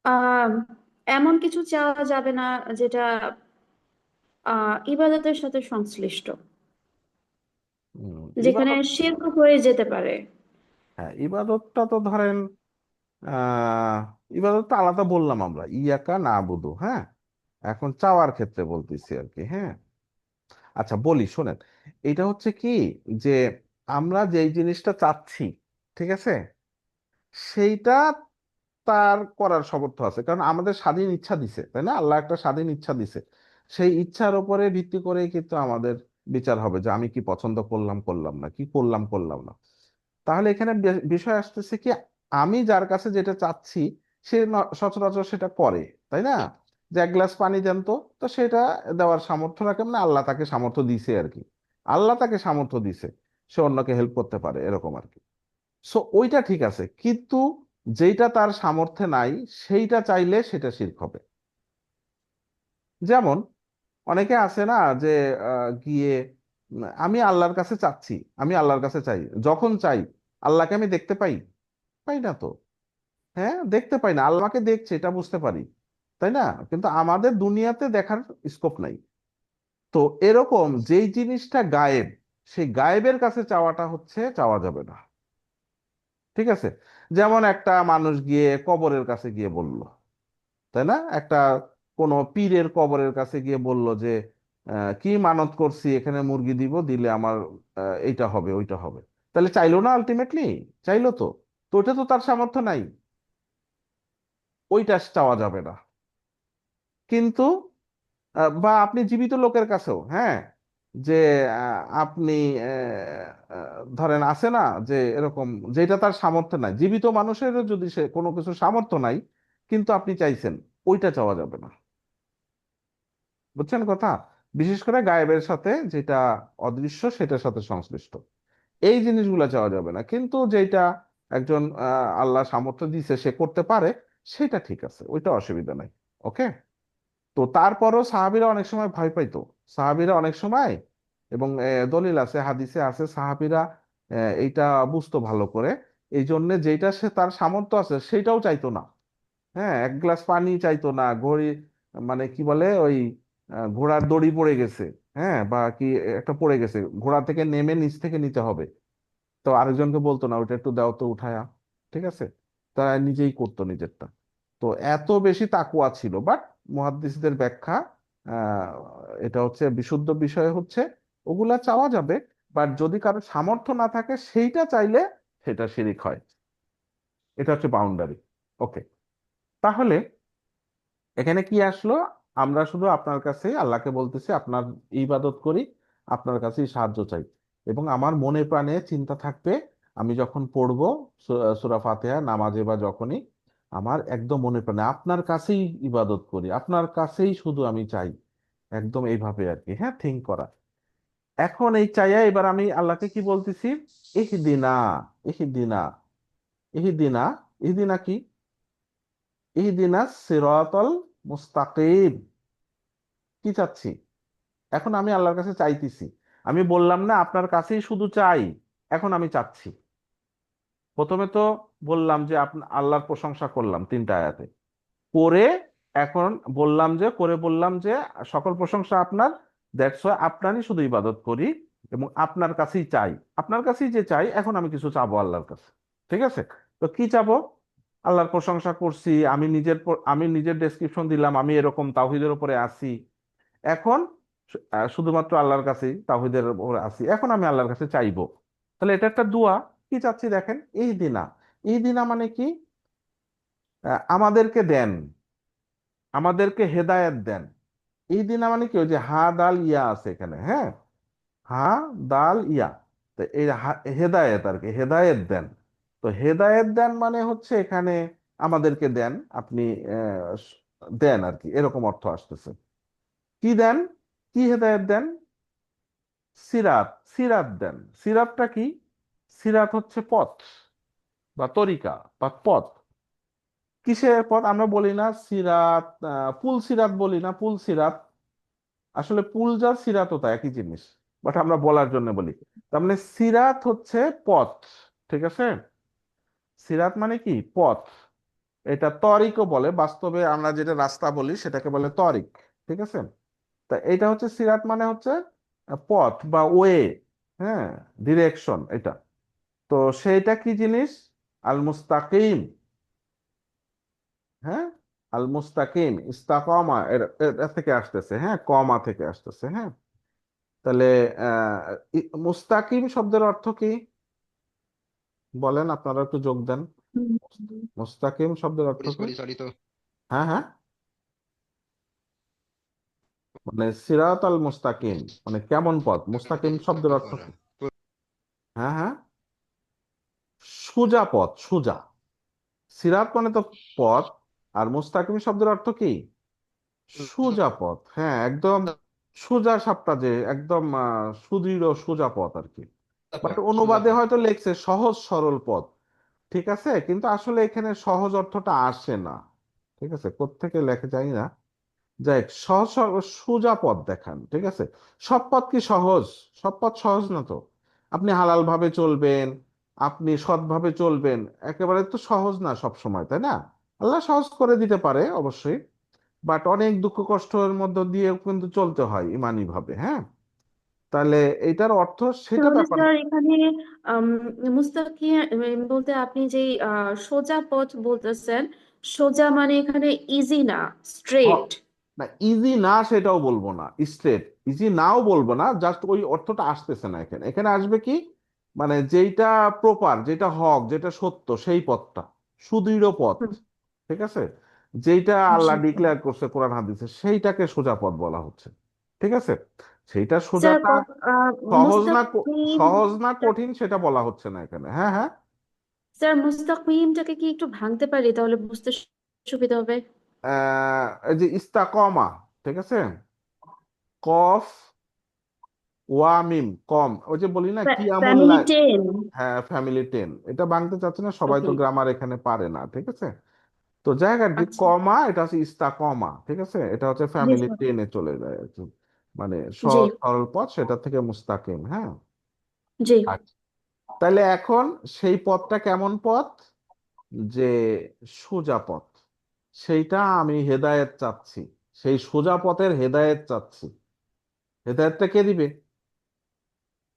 আহ, এমন কিছু চাওয়া যাবে না যেটা ইবাদতের সাথে সংশ্লিষ্ট, যেখানে ইবাদত, শিরক হয়ে যেতে পারে। হ্যাঁ, ইবাদতটা তো ধরেন, আহ ইবাদতটা আলাদা বললাম আমরা, ইয়াকা না বুধু, হ্যাঁ, এখন চাওয়ার ক্ষেত্রে বলতেছি আর কি, হ্যাঁ। আচ্ছা বলি শোনেন, এটা হচ্ছে কি, যে আমরা যেই জিনিসটা চাচ্ছি, ঠিক আছে, সেইটা তার করার সামর্থ্য আছে, কারণ আমাদের স্বাধীন ইচ্ছা দিছে, তাই না, আল্লাহ একটা স্বাধীন ইচ্ছা দিছে। সেই ইচ্ছার উপরে ভিত্তি করে কিন্তু আমাদের বিচার হবে যে আমি কি পছন্দ করলাম করলাম না, কি করলাম করলাম না। তাহলে এখানে বিষয় আসতেছে কি, আমি যার কাছে যেটা চাচ্ছি, সে সচরাচর সেটা করে, তাই না, যে এক গ্লাস পানি দেন তো, তো সেটা দেওয়ার সামর্থ্য রাখে, মানে আল্লাহ তাকে সামর্থ্য দিছে আর কি, আল্লাহ তাকে সামর্থ্য দিছে, সে অন্যকে হেল্প করতে পারে, এরকম আর কি। সো ওইটা ঠিক আছে, কিন্তু যেটা তার সামর্থ্যে নাই, সেইটা চাইলে সেটা শিরক হবে। যেমন অনেকে আছে না, যে গিয়ে আমি আল্লাহর কাছে চাচ্ছি, আমি আল্লাহর কাছে চাই, যখন চাই আল্লাহকে আমি দেখতে পাই, পাই না তো, হ্যাঁ, দেখতে পাই না, আল্লাহকে দেখছে এটা বুঝতে পারি, তাই না, কিন্তু আমাদের দুনিয়াতে দেখার স্কোপ নাই। তো এরকম যেই জিনিসটা গায়েব, সেই গায়েবের কাছে চাওয়াটা হচ্ছে চাওয়া যাবে না, ঠিক আছে। যেমন একটা মানুষ গিয়ে কবরের কাছে গিয়ে বলল, তাই না, একটা কোনো পীরের কবরের কাছে গিয়ে বলল যে কি মানত করছি, এখানে মুরগি দিব, দিলে আমার এইটা হবে ওইটা হবে, তাহলে চাইলো না আলটিমেটলি, চাইলো তো, তো ওইটা তো তার সামর্থ্য নাই, ওইটা চাওয়া যাবে না। কিন্তু বা আপনি জীবিত লোকের কাছেও, হ্যাঁ, যে আপনি ধরেন আছে না যে এরকম, যেটা তার সামর্থ্য নাই, জীবিত মানুষেরও যদি সে কোনো কিছু সামর্থ্য নাই কিন্তু আপনি চাইছেন, ওইটা চাওয়া যাবে না। বুঝছেন কথা? বিশেষ করে গায়েবের সাথে যেটা অদৃশ্য সেটার সাথে সংশ্লিষ্ট এই জিনিসগুলো চাওয়া যাবে না, কিন্তু যেটা একজন আল্লাহ সামর্থ্য দিছে সে করতে পারে, সেটা ঠিক আছে, ওইটা অসুবিধা নাই। ওকে। তো তারপরও সাহাবীরা অনেক সময় ভয় পাইতো। সাহাবীরা অনেক সময়, এবং দলিল আছে, হাদিসে আছে, সাহাবীরা এইটা বুঝতো ভালো করে, এই জন্য যেটা সে তার সামর্থ্য আছে সেটাও চাইতো না। হ্যাঁ, এক গ্লাস পানি চাইতো না, ঘড়ি মানে কি বলে ওই ঘোড়ার দড়ি পড়ে গেছে, হ্যাঁ, বা কি একটা পড়ে গেছে, ঘোড়া থেকে নেমে নিচ থেকে নিতে হবে, তো আরেকজনকে বলতো না ওটা একটু দাও তো উঠায়া। ঠিক আছে, তারা নিজেই করতো নিজেরটা। তো এত বেশি তাকুয়া ছিল। বাট মুহাদ্দিসদের ব্যাখ্যা, আহ, এটা হচ্ছে বিশুদ্ধ বিষয় হচ্ছে ওগুলা চাওয়া যাবে, বাট যদি কারো সামর্থ্য না থাকে সেইটা চাইলে সেটা শিরিক হয়। এটা হচ্ছে বাউন্ডারি। ওকে। তাহলে এখানে কি আসলো? আমরা শুধু আপনার কাছে আল্লাহকে বলতেছি আপনার ইবাদত করি, আপনার কাছেই সাহায্য চাই, এবং আমার মনে প্রাণে চিন্তা থাকবে আমি যখন পড়বো সূরা ফাতিহা নামাজে বা যখনই, আমার একদম মনে প্রাণে আপনার কাছেই ইবাদত করি, আপনার কাছেই শুধু আমি চাই, একদম এইভাবে আর কি, হ্যাঁ, থিঙ্ক করা। এখন এই চাইয়া এবার আমি আল্লাহকে কি বলতেছি? ইহদিনা, ইহদিনা, ইহদিনা। ইহদিনা কি? ইহদিনা সিরাতাল মুস্তাকিম। কি চাচ্ছি? এখন আমি আল্লাহর কাছে চাইতেছি। আমি বললাম না আপনার কাছেই শুধু চাই, এখন আমি চাচ্ছি। প্রথমে তো বললাম যে আল্লাহর প্রশংসা করলাম 3টা আয়াতে, পরে এখন বললাম যে সকল প্রশংসা আপনার, দ্যাটস ওয়াই আপনারই শুধু ইবাদত করি এবং আপনার কাছেই চাই। আপনার কাছেই যে চাই, এখন আমি কিছু চাবো আল্লাহর কাছে। ঠিক আছে? তো কি চাবো? আল্লাহর প্রশংসা করছি, আমি নিজের ডেসক্রিপশন দিলাম, আমি এরকম তাওহীদের উপরে আছি। এখন শুধুমাত্র আল্লাহর কাছেই তাওহীদের উপর আছি, এখন আমি আল্লাহর কাছে চাইবো। তাহলে এটা একটা দোয়া। কি চাচ্ছি দেখেন, ইহদিনা। ইহদিনা মানে কি? আমাদেরকে দেন, আমাদেরকে হেদায়েত দেন। ইহদিনা মানে কি? ওই যে হা দাল ইয়া আছে এখানে, হ্যাঁ, হা দাল ইয়া, তো এই হেদায়েত আর কি, হেদায়েত দেন। তো হেদায়েত দেন মানে হচ্ছে এখানে আমাদেরকে দেন, আপনি দেন আর কি, এরকম অর্থ আসতেছে। কি দেন? কি হেদায়েত দেন? সিরাত, সিরাত দেন। সিরাতটা কি? সিরাত হচ্ছে পথ বা তরিকা বা পথ। কিসের পথ? আমরা বলি না সিরাত, পুল সিরাত বলি না, পুল সিরাত। আসলে পুল যা সিরাতও তা একই জিনিস, বাট আমরা বলার জন্য বলি। তার মানে সিরাত হচ্ছে পথ। ঠিক আছে? সিরাত মানে কি? পথ। এটা তরিকও বলে, বাস্তবে আমরা যেটা রাস্তা বলি সেটাকে বলে তরিক। ঠিক আছে? তা এটা হচ্ছে সিরাত মানে হচ্ছে পথ বা ওয়ে, হ্যাঁ, ডিরেকশন এটা। তো সেইটা কি জিনিস? আল মুস্তাকিম। হ্যাঁ, আল মুস্তাকিম, ইস্তাকামা এর থেকে আসতেছে, হ্যাঁ, কমা থেকে আসতেছে, হ্যাঁ। তাহলে মুস্তাকিম শব্দের অর্থ কি বলেন? আপনারা একটু যোগ দেন। হুম। মুস্তাকিম শব্দের অর্থ কি? পরিচালিত। হ্যাঁ, হ্যাঁ, মানে সিরাত আল মুস্তাকিম মানে কেমন পথ? মুস্তাকিম শব্দের পরিচালিত অর্থ করা। কি? হ্যাঁ, হ্যাঁ, সোজা পথ, সোজা। সিরাত মানে তো পথ, আর মুস্তাকিম শব্দের অর্থ কি? সোজা পথ, হ্যাঁ, একদম সোজা সাপটা, যে একদম সুদৃঢ় সোজা পথ আর কি। বাট পথ, সোজা অনুবাদে পথ। হয়তো লেখছে সহজ সরল পথ। ঠিক আছে, কিন্তু আসলে এখানে সহজ অর্থটা আসে না। ঠিক আছে, কোত্থেকে লেখে জানি না। যাই হোক, সহজ সোজা পথ দেখান। ঠিক আছে? সব পথ কি সহজ? সব পথ সহজ না তো। আপনি হালাল ভাবে চলবেন, আপনি সৎভাবে চলবেন, একেবারে তো সহজ না সব সময়, তাই না? আল্লাহ সহজ করে দিতে পারে অবশ্যই, বাট অনেক দুঃখ কষ্টের মধ্য দিয়ে কিন্তু চলতে হয় ইমানি ভাবে, হ্যাঁ। তাহলে এইটার অর্থ সেটা তাহলে ব্যাপার। স্যার এখানে আম, মুস্তাকিম বলতে আপনি যে সোজা পথ বলতেছেন, সোজা মানে এখানে ইজি না, স্ট্রেট। না, ইজি না সেটাও বলবো না, স্ট্রেট। ইজি নাও বলবো না, জাস্ট ওই অর্থটা আসতেছে না এখানে। এখানে আসবে কি, মানে যেটা প্রপার, যেটা হক, যেটা সত্য, সেই পথটা, সুদৃঢ় পথ। ঠিক আছে? যেটা আল্লাহ জি ডিক্লেয়ার করছে কোরআন হাদিসে, সেইটাকে সোজা পথ বলা হচ্ছে। ঠিক আছে? সেইটা স্যার, সোজাটা মুস্তাকিম, সহজ না কঠিন সেটা বলা হচ্ছে না এখানে। হ্যাঁ, হ্যাঁ। স্যার মুস্তাকিমটাকে কি একটু ভাঙতে পারি, তাহলে বুঝতে সুবিধা হবে? এই যে ইস্তাকমা, ঠিক আছে, কফ ওয়া মিম কম, ওই যে বলি না ফ্যামিলি কিয়ামুল্লাহ। 10। হ্যাঁ, ফ্যামিলি 10, এটা বাংলাতে চাচ্ছে না, সবাই ওকে। তো গ্রামার এখানে পারে না। ঠিক আছে? তো জায়গা আর কি, আচ্ছা। কমা এটা হচ্ছে ইস্তাকমা। ঠিক আছে? এটা হচ্ছে জি ফ্যামিলি স্যার। 10-এ চলে যায় আর কি। মানে জি। সহজ সরল পথ, সেটা থেকে মুস্তাকিম। হ্যাঁ। জি। আচ্ছা, তাহলে এখন সেই পথটা কেমন পথ? যে সোজা পথ, সেইটা আমি হেদায়েত চাচ্ছি, সেই সোজা পথের হেদায়েত চাচ্ছি। হেদায়েতটা কে দিবে?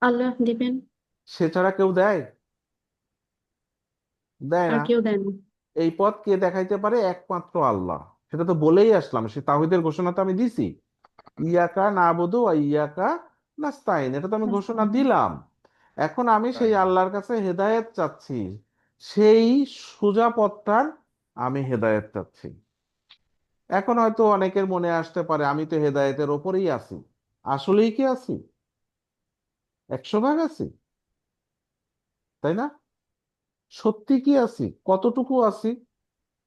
আল্লাহ দিবেন। সে ছাড়া কেউ দেয়? দেয় আর না। কেউ দেন? এই পথ কে দেখাইতে পারে? একমাত্র আল্লাহ। সেটা তো বলেই আসলাম, সে তাওহীদের ঘোষণা তো আমি দিছি। ইয়াকা নাবুদু ওয়া ইয়াকা নাস্তাইন, এটা তো আমি ঘোষণা দিলাম। এখন আমি তাই সেই আল্লাহর কাছে হেদায়েত চাচ্ছি, সেই সোজা পথটার আমি হেদায়েত চাচ্ছি। এখন হয়তো অনেকের মনে আসতে পারে, আমি তো হেদায়েতের ওপরেই আছি। আসলেই কি আছি? 100 ভাগ আছি? তাই না? সত্যি কি আছি? কতটুকু আছি?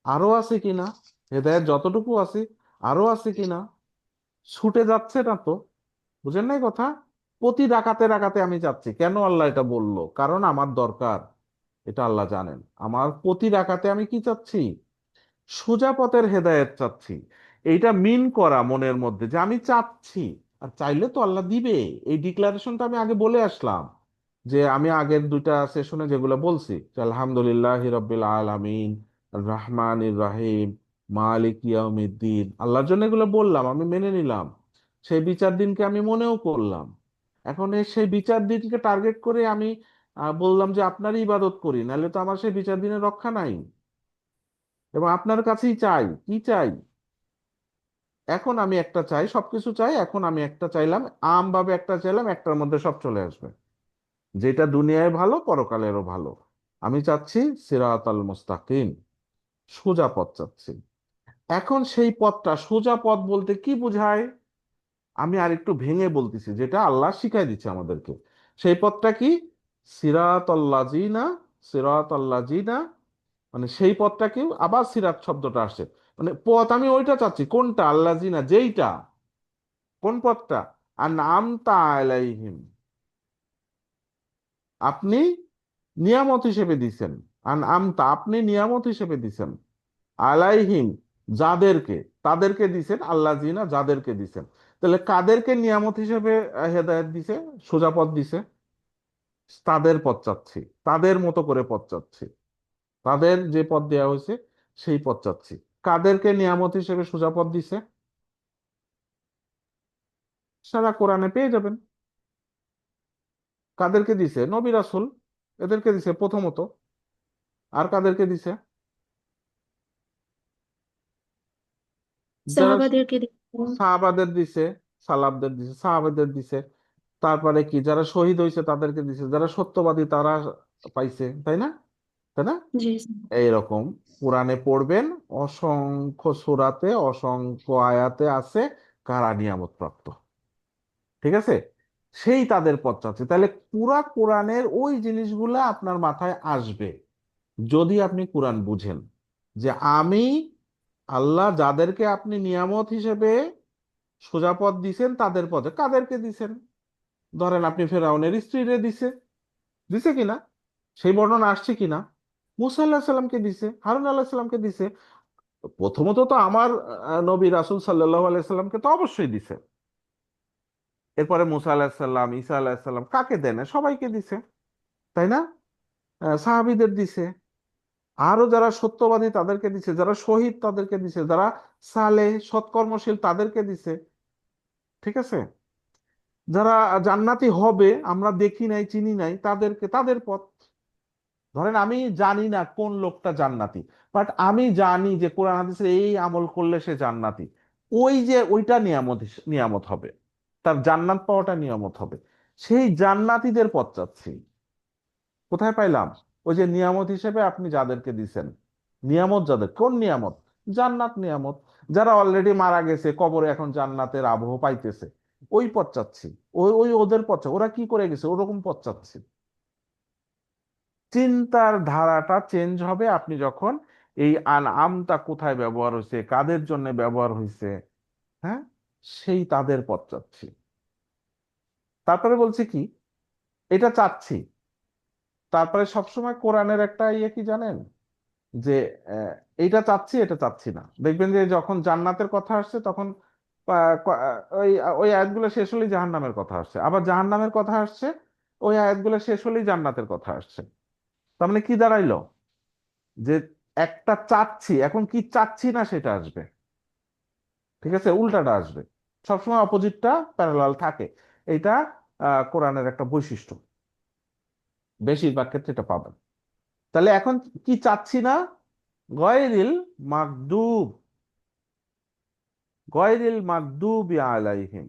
আরো আছে কিনা? হেদায়েত যতটুকু আছি আরো আছে কিনা? ছুটে যাচ্ছে না তো? বুঝেন নাই কথা? প্রতি ডাকাতে ডাকাতে আমি যাচ্ছি। কেন আল্লাহ এটা বললো? কারণ আমার দরকার। এটা আল্লাহ জানেন। আমার প্রতি ডাকাতে আমি কি চাচ্ছি? সোজা পথের হেদায়েত চাচ্ছি। এইটা মিন করা মনের মধ্যে যে আমি চাচ্ছি। আর চাইলে তো আল্লাহ দিবে। এই ডিক্লারেশনটা আমি আগে বলে আসলাম, যে আমি আগের দুইটা সেশনে যেগুলো বলছি, যে আলহামদুলিল্লাহ রাব্বিল আলামিন, রহমানির রহিম, মালিক ইয়াউমিদ্দিন, আল্লাহর জন্য এগুলো বললাম, আমি মেনে নিলাম। সেই বিচার দিনকে আমি মনেও করলাম। এখন সেই বিচার দিনকে টার্গেট করে আমি বললাম যে আপনারই ইবাদত করি, নাহলে তো আমার সেই বিচার দিনের রক্ষা নাই। এবং আপনার কাছেই চাই, কি চাই? এখন আমি একটা চাই, সবকিছু চাই, এখন আমি একটা চাইলাম, ভাবে একটা চাইলাম, একটার মধ্যে সব চলে আসবে, যেটা দুনিয়ায় ভালো পরকালেরও ভালো। আমি চাচ্ছি সিরাতাল মুস্তাকিম, সোজা পথ চাচ্ছি। এখন সেই পথটা, সোজা পথ বলতে কি বোঝায়? আমি আরেকটু ভেঙে বলতেছি, যেটা আল্লাহ শিখাই দিচ্ছে আমাদেরকে। সেই পথটা কি? সিরাতাল্লাযিনা, সিরাতাল্লাযিনা, মানে সেই পথটাকেও আবার সিরাত শব্দটা আসছে। মানে পথ আমি ওইটা চাচ্ছি, কোনটা? আল্লাযিনা, যেইটা। কোন পথটা? আনআমতা আলাইহিম, আপনি নিয়ামত হিসেবে দিছেন। আনআমতা, আপনি নিয়ামত হিসেবে দিছেন। আলাইহিম, যাদেরকে, তাদেরকে দিছেন। আল্লাযিনা, যাদেরকে দিছেন। তাহলে কাদেরকে নিয়ামত হিসেবে হেদায়েত দিছে, সোজা পথ দিছে? তাদের পথ চাচ্ছি, তাদের মতো করে পথ চাচ্ছি, তাদের যে পথ দেওয়া হয়েছে সেই পথ চাচ্ছি। কাদেরকে নিয়ামত হিসেবে সোজা পথ দিছে? সারা কোরআনে পেয়ে যাবেন। কাদেরকে দিছে? নবী রাসূল, এদেরকে দিছে প্রথমত। আর কাদেরকে দিছে? যারা সাহাবাদেরকে দিবেন। সাহাবাদের দিছে, সালাফদের দিছে, সাহাবাদের দিছে। তারপরে কি, যারা শহীদ হয়েছে তাদেরকে দিছে, যারা সত্যবাদী তারা পাইছে, তাই না? তাই না? জি। এইরকম কোরআনে পড়বেন, অসংখ্য সূরাতে, অসংখ্য আয়াতে আছে কারা নিয়ামত প্রাপ্ত। ঠিক আছে? সেই তাদের পথ চাচ্ছে। তাহলে পুরা কোরআনের ওই জিনিসগুলা আপনার মাথায় আসবে, যদি আপনি কোরআন বুঝেন, যে আমি আল্লাহ যাদেরকে আপনি নিয়ামত হিসেবে সোজা পথ দিছেন, তাদের পথে কাদেরকে দিছেন? ধরেন আপনি ফেরাউনের স্ত্রীরে দিছে, দিছে কিনা? সেই বর্ণনা আসছে কিনা? মুসা আল্লাহ সাল্লামকে দিছে, হারুন আল্লাহ সাল্লামকে দিছে। প্রথমত তো আমার নবী রাসূল সাল্লাল্লাহু আলাইহি সাল্লামকে তো অবশ্যই দিছে। এরপরে মুসা আলাহিসাল্লাম, ঈসা আলাহিসাল্লাম, কাকে দেন? সবাইকে দিছে, তাই না? সাহাবীদের দিছে। আরো যারা সত্যবাদী তাদেরকে দিছে, যারা শহীদ তাদেরকে দিছে, যারা সালেহ সৎকর্মশীল তাদেরকে দিছে। ঠিক আছে? যারা জান্নাতি হবে, আমরা দেখি নাই চিনি নাই তাদেরকে, তাদের পথ। ধরেন আমি জানি না কোন লোকটা জান্নাতি, বাট আমি জানি যে কোরআন হাদিসে এই আমল করলে সে জান্নাতি। ওই যে ওইটা নিয়ামত, নিয়ামত হবে, তার জান্নাত পাওয়াটা নিয়ামত হবে। সেই জান্নাতীদের পথ চাচ্ছি। কোথায় পাইলাম? ওই যে নিয়ামত হিসেবে আপনি যাদেরকে দিছেন। নিয়ামত যাদের, কোন নিয়ামত? জান্নাত নিয়ামত। যারা অলরেডি মারা গেছে কবরে এখন জান্নাতের আবহ পাইতেছে, ওই পথ চাচ্ছি। ওই ওই ওদের পথ ওরা কি করে গেছে ওরকম পথ চাচ্ছি। চিন্তার ধারাটা চেঞ্জ হবে আপনি যখন এই আমটা কোথায় ব্যবহার হয়েছে, কাদের জন্য ব্যবহার হয়েছে, হ্যাঁ, সেই তাদের পথ চাচ্ছি। তারপরে বলছি কি, এটা চাচ্ছি, তারপরে সবসময় কোরআনের একটা ইয়ে কি জানেন, যে আহ, এইটা চাচ্ছি এটা চাচ্ছি না। দেখবেন যে যখন জান্নাতের কথা আসছে তখন ওই ওই আয়াতগুলো শেষ হলেই জাহান্নামের কথা আসছে, আবার জাহান্নামের কথা আসছে ওই আয়াতগুলো শেষ হলেই জান্নাতের কথা আসছে। তার মানে কি দাঁড়াইলো, যে একটা চাচ্ছি, এখন কি চাচ্ছি না সেটা আসবে, ঠিক আছে, উল্টাটা আসবে। সবসময় অপোজিটটা প্যারালাল থাকে। এটা কোরআনের একটা বৈশিষ্ট্য, বেশিরভাগ ক্ষেত্রে এটা পাবেন। তাহলে এখন কি চাচ্ছি না, গয়রিল মাগদুব, গয়রিল মাগদুবি আলাইহিম।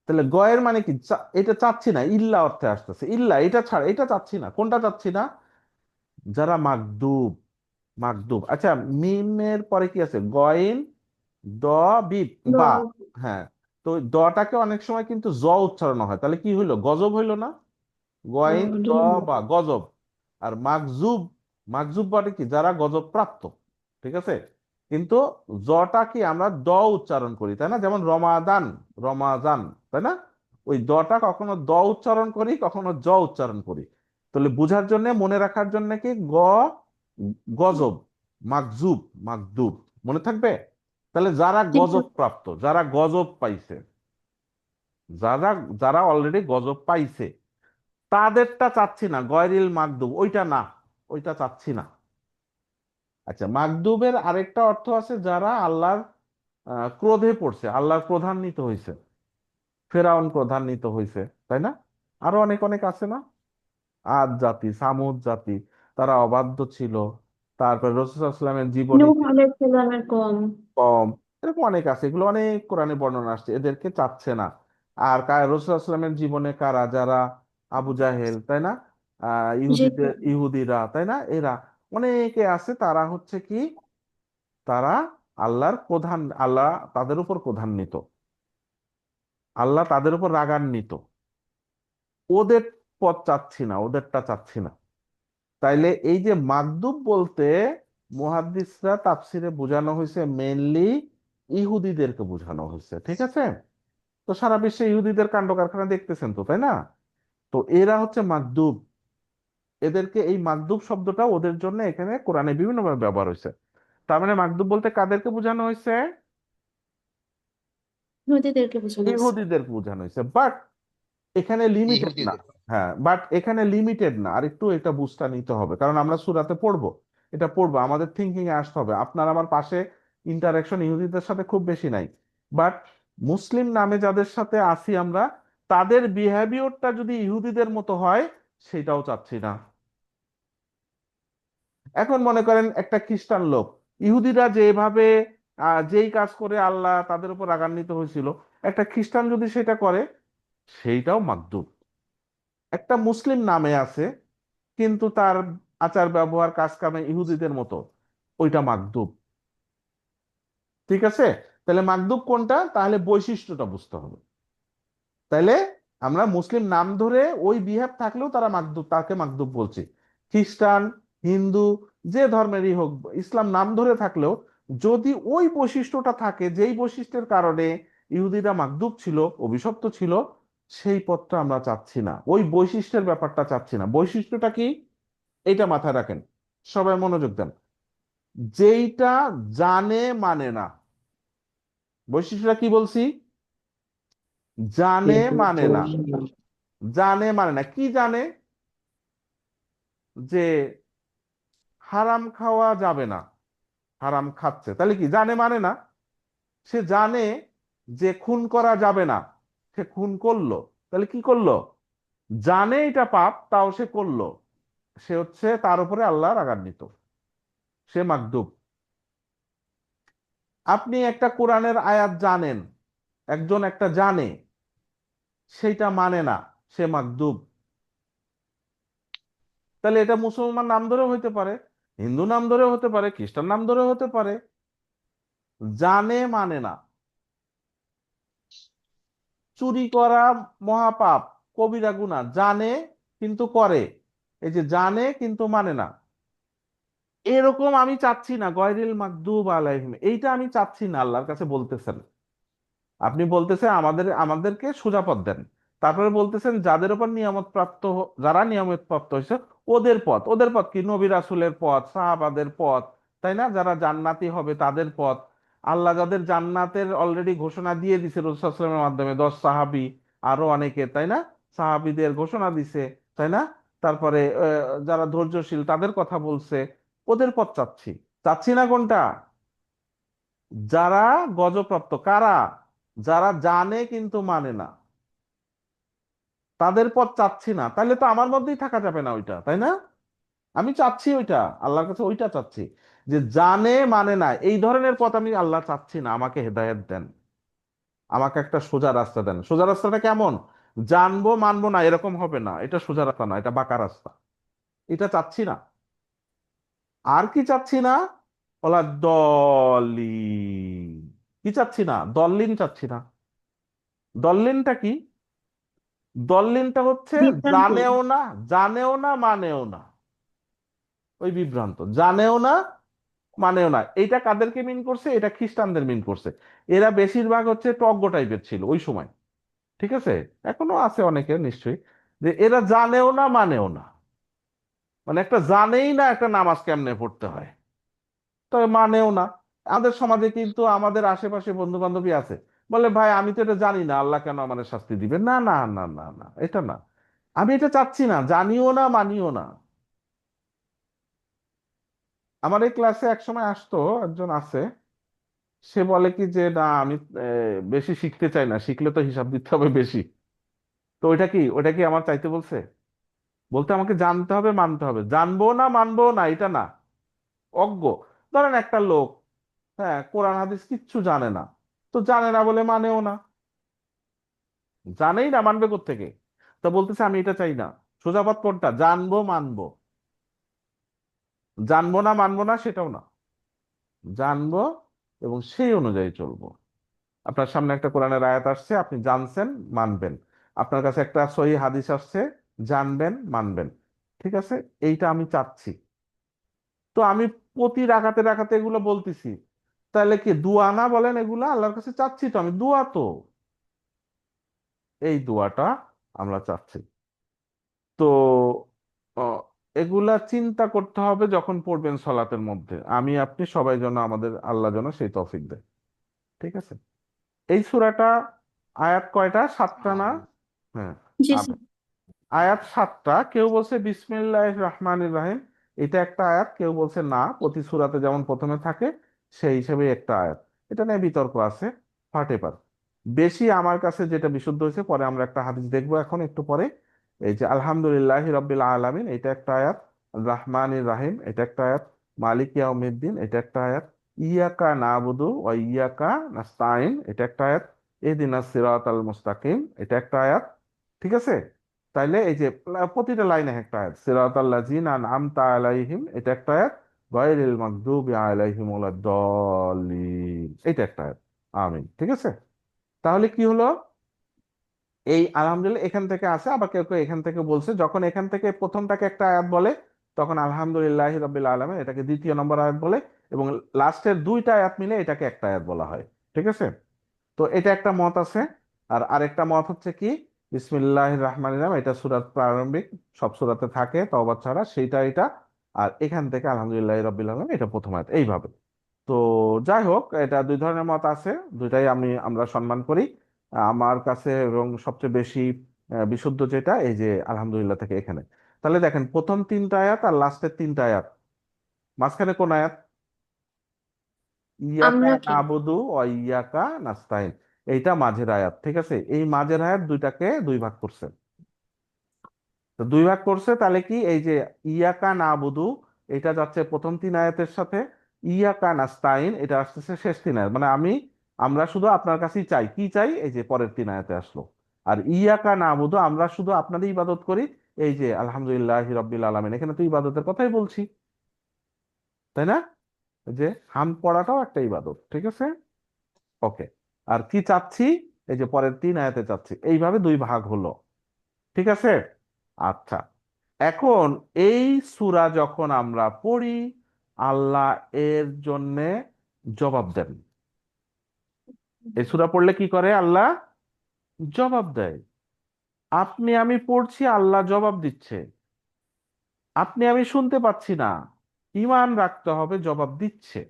তাহলে গয়ের মানে কি, এটা চাচ্ছি না, ইল্লা অর্থে আসতেছে, ইল্লা এটা ছাড়া, এটা চাচ্ছি না, কোনটা চাচ্ছি না, যারা মাগদুব। মাগদুব, আচ্ছা, মিমের পরে কি আছে, গয়েন, দ, বিপ, বা। হ্যাঁ, তো দটাকে অনেক সময় কিন্তু জ উচ্চারণ হয়, তাহলে কি হইলো, গজব হইলো না, গয়েন দ বা গজব। আর মাগজুব, মাগজুব মানে কি, যারা গজব প্রাপ্ত, ঠিক আছে। কিন্তু জটা কি আমরা দ উচ্চারণ করি, তাই না, যেমন রমাদান, রমাজান, তাই না, ওই দটা কখনো দ উচ্চারণ করি, কখনো জ উচ্চারণ করি। তাহলে বুঝার জন্য, মনে রাখার জন্য কি, গজব, মাগজুব, মাগদুব, মনে থাকবে। তাহলে যারা গজব প্রাপ্ত, যারা গজব পাইছে, যারা যারা অলরেডি গজব পাইছে, তাদেরটা চাচ্ছি না, গয়রিল মাগদুব ওইটা না, ওইটা চাচ্ছি না। আচ্ছা, মাগদুবের আরেকটা অর্থ আছে, যারা আল্লাহর ক্রোধে পড়ছে, আল্লাহর ক্রোধান্বিত হয়েছে, ফেরাউন ক্রোধান্বিত হয়েছে, তাই না, আরো অনেক অনেক আছে না, আদ জাতি, সামুদ জাতি, তারা অবাধ্য ছিল, তারপরে রাসূল সাল্লাল্লাহু আলাইহি ওয়াসাল্লামের জীবনী নূহ আলাইহিস সালামের কম। কম, এরকম অনেক আছে, এগুলো অনেক কোরআনে বর্ণনা আসছে, এদেরকে চাচ্ছে না। আর রাসূল সাল্লাল্লাহু আলাইহি ওয়াসাল্লামের জীবনে কারা, যারা আবু জাহেল, তাই না, জি। ইহুদিরা, তাই না, এরা অনেকে আছে, তারা হচ্ছে কি, তারা আল্লাহর প্রধান, আল্লাহ তাদের উপর প্রধান্বিত, আল্লাহ তাদের উপর রাগান্বিত, ওদের পথ চাচ্ছি না, ওদেরটা চাচ্ছি না। তাইলে এই যে মাগদুব বলতে মুহাদ্দিসরা তাফসিরে বোঝানো হয়েছে মেইনলি ইহুদিদেরকে বোঝানো হয়েছে, ঠিক আছে। তো সারা বিশ্বে ইহুদিদের কাণ্ড কারখানা দেখতেছেন তো, তাই না, তো এরা হচ্ছে মাগদুব। এদেরকে, এই মাগদুব শব্দটা ওদের জন্য এখানে কোরআনে বিভিন্নভাবে ব্যবহার হয়েছে। তার মানে মাগদুব বলতে কাদেরকে বোঝানো হয়েছে, নদীদেরকে বোঝানো হচ্ছে। ইহুদিদেরকে বোঝানো হয়েছে, বাট এখানে লিমিটেড না। ইহুদিদের। হ্যাঁ, বাট এখানে লিমিটেড না, আর একটু এটা বুঝতে নিতে হবে, কারণ আমরা সূরাতে পড়বো, এটা পড়বো, আমাদের থিঙ্কিং এ আসতে হবে। আপনার আমার পাশে ইন্টারাকশন ইহুদিদের সাথে খুব বেশি নাই, বাট মুসলিম নামে যাদের সাথে আছি আমরা, তাদের বিহেভিয়রটা যদি ইহুদিদের মতো হয়, সেটাও চাচ্ছি না। এখন মনে করেন একটা খ্রিস্টান লোক, ইহুদিরা যেভাবে যেই কাজ করে আল্লাহ তাদের উপর রাগান্বিত হয়েছিল, একটা খ্রিস্টান যদি সেটা করে, সেইটাও মাকদুব। একটা মুসলিম নামে আছে কিন্তু তার আচার ব্যবহার কাজ কামে ইহুদিদের মতো, ওইটা মাকদুব, ঠিক আছে। তাহলে মাকদুব কোনটা, তাহলে বৈশিষ্ট্যটা বুঝতে হবে। তাইলে আমরা মুসলিম নাম ধরে ওই বিহেভ থাকলেও তারা মাকদুব, তাকে মাকদুব বলছি। খ্রিস্টান, হিন্দু, যে ধর্মেরই হোক, ইসলাম নাম ধরে থাকলেও যদি ওই বৈশিষ্ট্যটা থাকে, যেই বৈশিষ্ট্যের কারণে ইহুদিরা মাকদুব ছিল, অভিশপ্ত ছিল, সেই পথটা আমরা চাচ্ছি না, ওই বৈশিষ্ট্যের ব্যাপারটা চাচ্ছি না। বৈশিষ্ট্যটা কি, এইটা মাথায় রাখেন, সবাই মনোযোগ দেন। যেইটা জানে মানে না, বৈশিষ্ট্যটা কি বলছি, জানে মানে না, জানে মানে না, কি জানে, যে হারাম খাওয়া যাবে না, হারাম খাচ্ছে, তাহলে কি জানে মানে না, সে জানে যে খুন করা যাবে না, সে খুন করলো, তাহলে কি করলো, জানে এটা পাপ, তাও সে করলো, সে হচ্ছে তার উপরে আল্লাহ রাগান্বিত, সে মাকদুব। আপনি একটা কোরআনের আয়াত জানেন, একজন একটা জানে, সেইটা মানে না, সে মাকদুব। তাহলে এটা মুসলমান নাম ধরেও হইতে পারে, হিন্দু নাম ধরে হতে পারে, খ্রিস্টান নাম ধরে হতে পারে। জানে মানে না। চুরি করা মহাপাপ, কবিরা গুনাহ, জানে কিন্তু করে। এই যে জানে কিন্তু মানে না, এরকম আমি চাচ্ছি না। গয়রিল মাগদুব আলাইহিম, এইটা আমি চাচ্ছি না, আল্লাহর কাছে বলতেছেন। আপনি বলতেছেন আমাদেরকে সোজা পথ দেন। তারপরে বলতেছেন যাদের উপর নিয়ামত প্রাপ্ত যারা নিয়ামত প্রাপ্ত হয়েছে ওদের পথ। ওদের পথ কি? নবী রাসূলের পথ, সাহাবাদের পথ, তাই না? যারা জান্নাতি হবে তাদের পথ। আল্লাহ যাদের জান্নাতের অলরেডি ঘোষণা দিয়ে দিছে রাসূল সাল্লাল্লাহু আলাইহি ওয়াসাল্লামের মাধ্যমে, 10 সাহাবী, আরো অনেকে, তাই না? সাহাবীদের ঘোষণা দিছে, তাই না? তারপরে যারা ধৈর্যশীল তাদের কথা বলছে। ওদের পথ চাচ্ছি। চাচ্ছি না কোনটা? যারা গজপ্রাপ্ত, কারা? যারা জানে কিন্তু মানে না, তাদের পথ চাচ্ছি না। তাহলে তো আমার মধ্যেই থাকা যাবে না ওইটা, তাই না? আমি চাচ্ছি ওইটা, আল্লাহর কাছে ওইটা চাচ্ছি, যে জানে মানে না, এই ধরনের পথ আমি আল্লাহ চাচ্ছি না। আমাকে হেদায়েত দেন, আমাকে একটা সোজা রাস্তা দেন। সোজা রাস্তাটা কেমন? জানবো মানবো না এরকম হবে না, এটা সোজা রাস্তা না, এটা বাঁকা রাস্তা। এটা চাচ্ছি না। আর কি চাচ্ছি না? ওলা দলিন, কি চাচ্ছি না? দল্লিন চাচ্ছি না। দল্লিনটা কি? দল্লিনটা হচ্ছে বিভ্রান্তি। জানেও না, জানেও না, মানেও না। ওই বিভ্রান্ত, জানেও না মানেও না। এইটা কাদেরকে মিন করছে? এটা খ্রিস্টানদের মিন করছে। এরা বেশিরভাগ হচ্ছে টগ্গ টাইপের ছিল ওই সময়, ঠিক আছে? এখনো আছে অনেকে নিশ্চয়ই, যে এরা জানেও না মানেও না। মানে একটা জানেই না একটা নামাজ কেমনে পড়তে হয়, তবে মানেও না। আমাদের সমাজে কিন্তু আমাদের আশেপাশে বন্ধু বান্ধবী আছে, বলে ভাই আমি তো এটা জানি না, আল্লাহ কেন আমাদের শাস্তি দিবে? না না না না না, এটা না। আমি এটা চাচ্ছি না, জানিও না মানিও না। আমার এই ক্লাসে একসময় আসতো একজন আছে, সে বলে কি যে না আমি বেশি শিখতে চাই না, শিখলে তো হিসাব দিতে হবে বেশি। তো ওইটা কি আমার চাইতে বলছে? বলতে আমাকে জানতে হবে মানতে হবে, জানবো না মানবো না এটা না। অজ্ঞ। ধরেন একটা লোক, হ্যাঁ, কোরআন হাদিস কিচ্ছু জানে না, তো জানে না বলে মানেও না। জানেই না, মানবে কোত্থেকে? তো বলতেছে আমি এটা চাই না। সোজা পথ কোনটা? জানবো মানবো। জানবো না মানবো না সেটাও না, জানবো এবং সেই অনুযায়ী চলবো। আপনার সামনে একটা কোরআনের আয়াত আসছে, আপনি জানছেন, মানবেন। আপনার কাছে একটা সহিহ হাদিস আসছে, জানবেন, মানবেন। ঠিক আছে? এইটা আমি চাচ্ছি। তো আমি প্রতি রাকাতে রাকাতে এগুলো বলতেছি। তাহলে কি দুয়া না? বলেন, এগুলা আল্লাহর কাছে চাচ্ছি তো আমি, দুয়া তো। এই দুয়াটা আমরা চাচ্ছি। তো আহ, এগুলা চিন্তা করতে হবে যখন পড়বেন সলাতের মধ্যে। আমি আপনি সবাই যেন, আমাদের আল্লাহ যেন সেই তৌফিক দেয়। ঠিক আছে? এই সূরাটা আয়াত কয়টা? 7টা না? হ্যাঁ। জি আ- স্যার। আয়াত 7টা। কেউ বলছে বিসমিল্লাহির রহমানির রহিম, এটা একটা আয়াত। কেউ বলছে না, প্রতি সূরাতে যেমন প্রথমে থাকে সেই হিসেবে একটা আয়াত। এটা নিয়ে বিতর্ক আছে, হোয়াটএভার। বেশি আমার কাছে যেটা বিশুদ্ধ হয়েছে, পরে আমরা একটা হাদিস দেখবো এখন একটু পরে। এই যে আলহামদুলিল্লাহি রাব্বিল আলামিন, এটা একটা আয়াত। রাহমানির রাহিম, এটা একটা আয়াত। মালিক ইয়াউমিদ্দিন, এটা একটা আয়াত। ইয়াকা নাবুদু ওয়া ইয়াকা নাস্তাইন, এটা একটা আয়াত। ইহদিনাস সিরাতাল মুস্তাকিম, এটা একটা আয়াত। ঠিক আছে? তাইলে এই যে প্রতিটা লাইনে একটা আয়াত। সিরাতাল লাযিনা আনআমতা আলাইহিম, এটা একটা আয়াত। গায়রিল মাগদুবি আলাইহিম ওয়ালাদ-দাল্লিন, এটা একটা আয়াত। আমিন। ঠিক আছে? তাহলে কি হলো? এই আলহামদুলিল্লাহ এখান থেকে আসে। আবার কেউ কেউ এখান থেকে বলছে, যখন এখান থেকে প্রথমটাকে একটা আয়াত বলে তখন আলহামদুলিল্লাহ রাব্বিল আলামিন এটাকে দ্বিতীয় নম্বর আয়াত বলে, এবং লাস্টের দুইটা আয়াত মিলে এটাকে একটা আয়াত বলা হয়। ঠিক আছে? তো এটা একটা মত আছে। আর আরেকটা মত হচ্ছে কি, বিসমিল্লাহির রহমানির রহিম, এটা সূরার প্রারম্ভিক, সব সূরাতে থাকে তওবা ছাড়া, সেইটা এটা। আর এখান থেকে আলহামদুলিল্লাহ রাব্বিল আলামিন, এটা প্রথম আয়াত, এইভাবে। তো যাই হোক, এটা দুই ধরনের মত আছে, দুইটাই আমরা সম্মান করি। আমার কাছে এবং সবচেয়ে বেশি বিশুদ্ধ যেটা, এই যে আলহামদুলিল্লাহ থেকে এখানে। তাহলে দেখেন, প্রথম 3টা আয়াত আর লাস্টের 3টা আয়াত, মাঝখানে কোন আয়াত? ইয়াকা আমরা কি? নাবুদু ওয়া ইয়াকা নাস্তাইন, এইটা মাঝের আয়াত। ঠিক আছে? এই মাঝের আয়াত দুইটাকে দুই ভাগ করছে। তো দুই ভাগ করছে, তাহলে কি এই যে ইয়াকা নাবুদু, এটা যাচ্ছে প্রথম 3 আয়াতের সাথে। ইয়াকা নাস্তাইন এটা আসতেছে শেষ 3 আয়াত। মানে আমরা শুধু আপনার কাছেই চাই। কি চাই? এই যে পরের 3 আয়াতে আসলো। আর ইয়াকা নাবুদু, আমরা শুধু আপনারই ইবাদত করি, এই যে আলহামদুলিল্লাহ রাব্বিল আলামিন, এখানে তো ইবাদতের কথাই বলছি। তাই না? এই যে হামদ পড়াটাও একটা ইবাদত, ঠিক আছে? ওকে। আর কি চাচ্ছি? এই যে পরের 3 আয়াতে চাচ্ছি, এইভাবে 2 ভাগ হলো, ঠিক আছে? আচ্ছা, এখন এই সূরা যখন আমরা পড়ি, আল্লাহ এর জন্যে জবাব দেন। এই সূরা পড়লে কি করে? আল্লাহ জবাব দেয়। আপনি আমি পড়ছি, আল্লাহ জবাব দিচ্ছে। আপনি আমি শুনতে পাচ্ছি না, ঈমান রাখতে হবে, জবাব দিচ্ছে।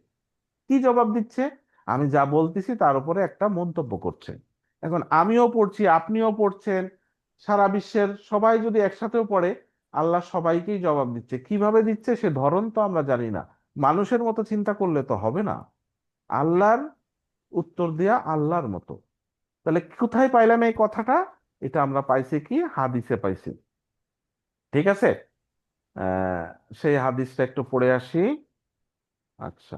কি জবাব দিচ্ছে? আমি যা বলতেছি তার উপরে একটা মন্তব্য করছে। এখন আমিও পড়ছি, আপনিও পড়ছেন, সারা বিশ্বের সবাই যদি একসাথেও পড়ে, আল্লাহ সবাইকেই জবাব দিচ্ছে। কিভাবে দিচ্ছে সে ধরন তো আমরা জানি না, মানুষের মতো চিন্তা করলে তো হবে না। আল্লাহর উত্তর দেয়া আল্লাহর মতো। তাহলে কোথায় পাইলাম এই কথাটা? এটা আমরা পাইছি কি? হাদিসে পাইছি, ঠিক আছে? আহ সেই হাদিসটা একটু পড়ে আসি। আচ্ছা,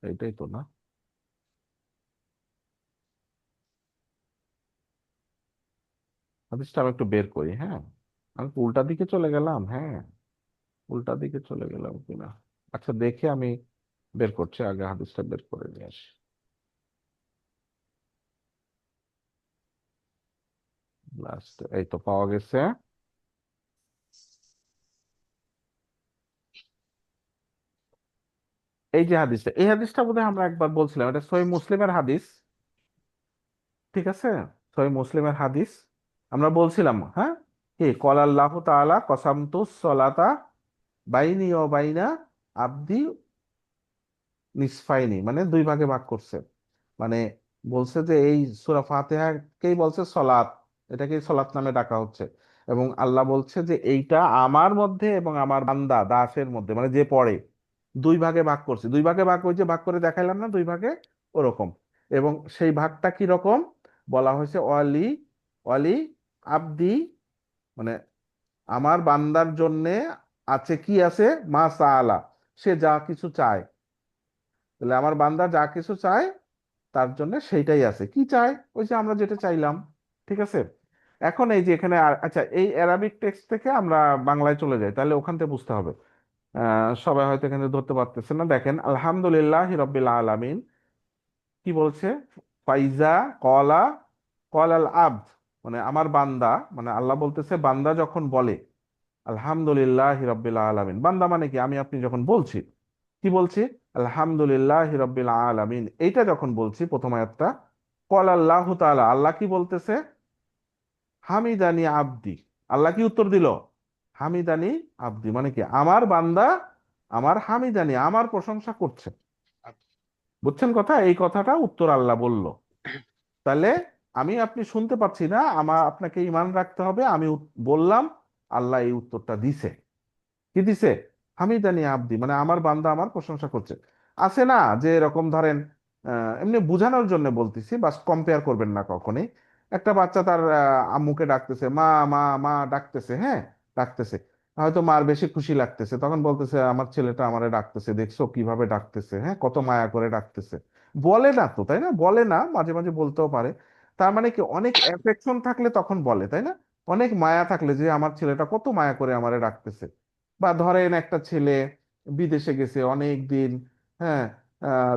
এইটাই তো না? হাদিসটা আমি একটু বের করি, হ্যাঁ। আমি তো উল্টা দিকে চলে গেলাম, হ্যাঁ, উল্টা দিকে চলে গেলাম কিনা। আচ্ছা, দেখে আমি বের করছি, আগে হাদিসটা বের করে নিয়ে আসি। লাস্ট এই তো পাওয়া গেছে। এই যে হাদিসটা, এই হাদিসটা বোধহয় আমরা একবার বলছিলাম, এটা সহিহ মুসলিমের হাদিস, ঠিক আছে? সহিহ মুসলিমের হাদিস আমরা বলছিলাম, হ্যাঁ। কি কল আল্লাহ তাআলা কসামতু সলাতা বাইনি ও বাইনা আবদি নিসফাইনি, মানে 2 ভাগে ভাগ করছে। মানে বলছে যে এই সূরা ফাতিহাকেই বলছে সলাত, এটাকেই সলাত নামে ডাকা হচ্ছে। এবং আল্লাহ বলছে যে এইটা আমার মধ্যে এবং আমার বান্দা দাসের মধ্যে, মানে যে পড়ে, 2 ভাগে ভাগ করছে। 2 ভাগে ভাগ, ওই যে ভাগ করে দেখাইলাম না 2 ভাগে, ওরকম। এবং সেই ভাগটা কি রকম? বলা হয়েছে ওয়ালি ওয়ালি আবদি, মানে আমার বান্দার জন্যে আছে, কি আছে? মা সাআলা, সে যা কিছু চায়। তাহলে আমার বান্দা যা কিছু চায় তার জন্য সেইটাই আছে। কি চায়? ওই যে আমরা যেটা চাইলাম, ঠিক আছে? এখন এই যে এখানে আচ্ছা, এই অ্যারাবিক টেক্সট থেকে আমরা বাংলায় চলে যাই, তাহলে ওখান থেকে বুঝতে হবে। সবাই হয়তো এখানে ধরতে পারতেছে না। দেখেন, আলহামদুলিল্লাহ রাব্বিল আলামিন কি বলছে? ফাইজা কলা কল আল আবদ, মানে আমার বান্দা, মানে আল্লাহ বলতেছে বান্দা যখন বলে আলহামদুলিল্লাহ রাব্বিল আলামিন, বান্দা মানে কি? আমি আপনি যখন বলছি, কি বলছি? আলহামদুলিল্লাহ রাব্বিল আলামিন, এইটা যখন বলছি প্রথম আয়াতটা, কল আল্লাহ তাআলা, আল্লাহ কি বলতেছে? হামিদানি আব্দি, আল্লাহ কি উত্তর দিল? হামিদানি আব্দি, মানে কি? আমার বান্দা আমার হামিদানি, আমার প্রশংসা করছে। বুঝছেন কথা? এই কথাটা উত্তর আল্লাহ বলল। তাহলে আমি আপনি শুনতে পাচ্ছি না, আপনাকে ঈমান রাখতে হবে। আমি বললাম, আল্লাহ এই উত্তরটা দিছে। কি দিছে? হামিদানি আব্দি, মানে আমার বান্দা আমার প্রশংসা করছে। আছে না যে এরকম ধরেন, এমনি বোঝানোর জন্য বলতেছি, বাস কম্পেয়ার করবেন না কখনোই। একটা বাচ্চা তার আম্মুকে ডাকতেছে, মা মা মা ডাকতেছে, হ্যাঁ, ডাকতেছে। হয়তো মার বেশি খুশি লাগতেছে, তখন বলতেছে আমার ছেলেটা আমারে ডাকতেছে, দেখছো কিভাবে ডাকতেছে, হ্যাঁ, কত মায়া করে ডাকতেছে। বলে না তো, তাই না? বলে না, মাঝে মাঝে বলতেও পারে। তার মানে কি, অনেক অ্যাফেকশন থাকলে তখন বলে, তাই না? অনেক মায়া থাকলে, যে আমার ছেলেটা কত মায়া করে আমারে ডাকতেছে। বা ধরেন একটা ছেলে বিদেশে গেছে অনেক দিন, হ্যাঁ,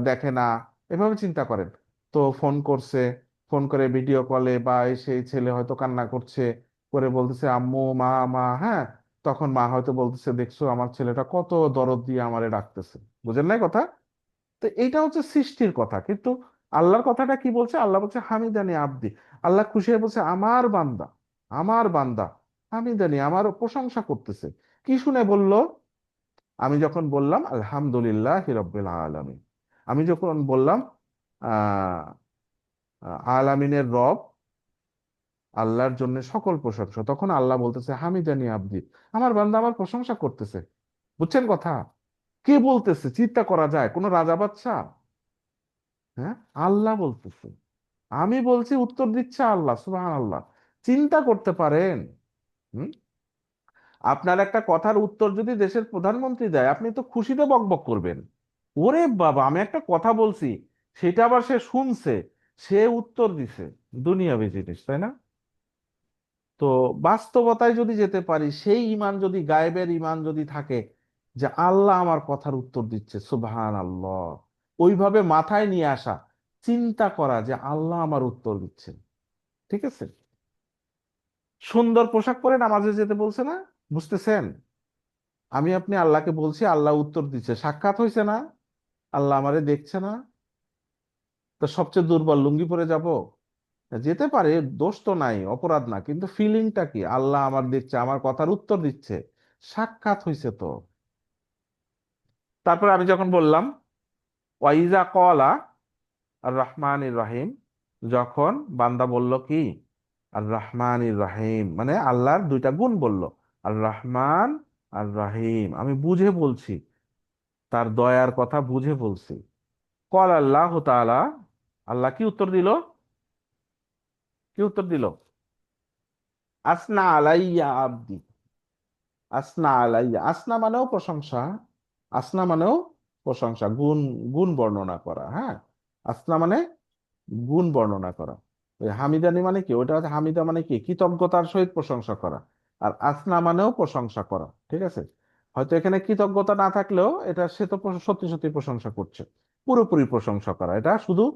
দেখে না, এভাবে চিন্তা করেন। তো ফোন করছে, ফোন করে ভিডিও কলে বা সেই ছেলে হয়তো কান্না করছে, করে বলতেছে আম্মু মা মা, হ্যাঁ। তখন মা হয়তো বলতেছে দেখছো আমার ছেলেটা কত দরদ দিয়ে আমারে ডাকতেছে। বুঝেন নাই কথা? তো এইটা হচ্ছে সৃষ্টির কথা, কিন্তু আল্লাহর কথাটা কি বলছে? আল্লাহ বলছে হামিদানি আব্দি, আল্লাহ খুশি হয়ে বলছে আমার বান্দা, আমার বান্দা হামিদানি, আমার প্রশংসা করতেছে। কি শুনে বলল? আমি যখন বললাম আলহামদুলিল্লাহ রাব্বিল আলামিন, আমি যখন বললাম আহ আলামিনের রব, আল্লাহর জন্য সকল প্রশংসা, তখন আল্লাহ বলতেছে হামিদানি আব্দি, আমার বান্দা আমার প্রশংসা করতেছে। বুঝছেন কথা? কে বলতেছে? চিন্তা করা যায়? কোন রাজা বাদশাহ? হ্যাঁ, আল্লাহ বলতেছে। আমি বলছি, উত্তর দিচ্ছে আল্লাহ, সুবহানাল্লাহ। চিন্তা করতে পারেন? হুম। আপনার একটা কথার উত্তর যদি দেশের প্রধানমন্ত্রী দেয়, আপনি তো খুশিতে বকবক করবেন। ওরে বাবা, আমি একটা কথা বলছি, সেটা আবার সে শুনছে, সে উত্তর দিছে। দুনিয়াবি জিনিস, তাই না? তো বাস্তবতায় যদি যেতে পারি, সেই ঈমান যদি, গায়েবের ঈমান যদি থাকে যে আল্লাহ আমার কথার উত্তর দিচ্ছে, সুবহান আল্লাহ, ওইভাবে মাথায় নিয়ে আসা, চিন্তা করা যে আল্লাহ আমার উত্তর দিচ্ছে। ঠিক আছে, সুন্দর পোশাক পরে নামাজে যেতে বলছে না, বুঝতেছেন? আমি আপনি আল্লাহকে বলছি, আল্লাহ উত্তর দিচ্ছে, সাক্ষাৎ হয়েছে না, আল্লাহ আমারে দেখছে না, তো সবচেয়ে দুর্বল লুঙ্গি পরে যাব? যেতে পারে, দোষ তো নাই, অপরাধ না, কিন্তু ফিলিংটা কি, আল্লাহ আমার দেখছে, আমার কথার উত্তর দিচ্ছে, সাক্ষাৎ হয়েছে তো। তারপর আমি যখন বললাম ওয়াইজা কলা আর রহমান রাহিম, যখন বান্দা বলল কি আর রহমান রাহিম, মানে আল্লাহর দুইটা গুণ বলল, আর রহমান আর রাহিম, আমি বুঝে বলছি, তার দয়ার কথা বুঝে বলছি। কল আল্লাহ তাআলা, আল্লাহ কি উত্তর দিল? কি উত্তর দিল? আসনা আলাইয়া আব্দি। আসনা আলাইয়া, আসনা মানেও প্রশংসা, আসনা মানেও প্রশংসা, গুণ, গুণ বর্ণনা করা। হ্যাঁ, আসনা মানে গুণ বর্ণনা করা। ওই হামিদানি মানে কি, ওটা হচ্ছে হামিদা মানে কি, কৃতজ্ঞতার সহিত প্রশংসা করা। আর আসনা মানেও প্রশংসা করা। ঠিক আছে, হয়তো এখানে কৃতজ্ঞতা না থাকলেও এটা সে তো সত্যি সত্যি প্রশংসা করছে, পুরোপুরি প্রশংসা করা, এটা শুধু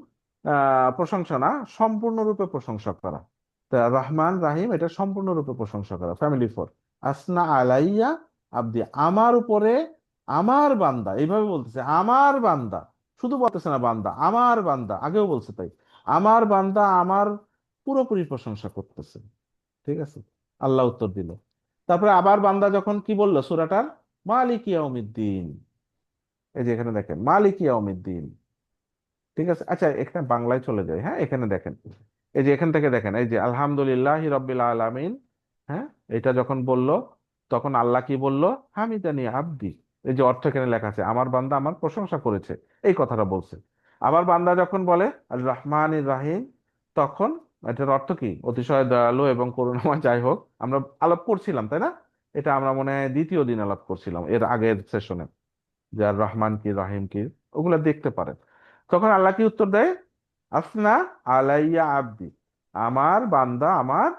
প্রশংসা না, সম্পূর্ণরূপে প্রশংসা করা। তা রহমান রাহিম এটা সম্পূর্ণরূপে প্রশংসা করা, ফ্যামিলি ফোর। আসনা আলাইয়া আব্দি, আমার উপরে আমার বান্দা, এইভাবে বলতেছে আমার বান্দা, শুধু বলতেছে না বান্দা, আমার বান্দা, আগেও বলছে তাই, আমার বান্দা আমার পুরোপুরি প্রশংসা করতেছে। ঠিক আছে, আল্লাহ উত্তর দিল। তারপরে আবার বান্দা যখন কি বললো সূরাটার, মালিক ইয়াউমিদ্দিন, এই যে এখানে দেখেন মালিক ইয়াউমিদ্দিন। ঠিক আছে, আচ্ছা এখানে বাংলায় চলে যায়। হ্যাঁ, এখানে দেখেন, এই যে এখান থেকে দেখেন, এই যে আলহামদুলিল্লাহি রাব্বিল আলামিন। হ্যাঁ, এটা যখন বলল, তখন আল্লাহ কি বলল? হামিদানি আব্দি। এই যে অর্থ এখানে লেখা আছে, আমার বান্দা আমার প্রশংসা করেছে, এই কথাটা বলছে। আবার বান্দা যখন বলে আর রহমান রাহিম, তখন এটার অর্থ কি? অতিশয় দয়ালু এবং করুণাময়। যাই হোক, আমরা আলাপ করছিলাম তাই না, এটা আমরা মনে হয় দ্বিতীয় দিন আলাপ করছিলাম এর আগের সেশনে, যে আর রহমান কি রাহিম কি, ওগুলা দেখতে পারেন। তখন আল্লাহ কি উত্তর দেয়? আসনা আলাইয়া আব্দি, আমার বান্দা আমার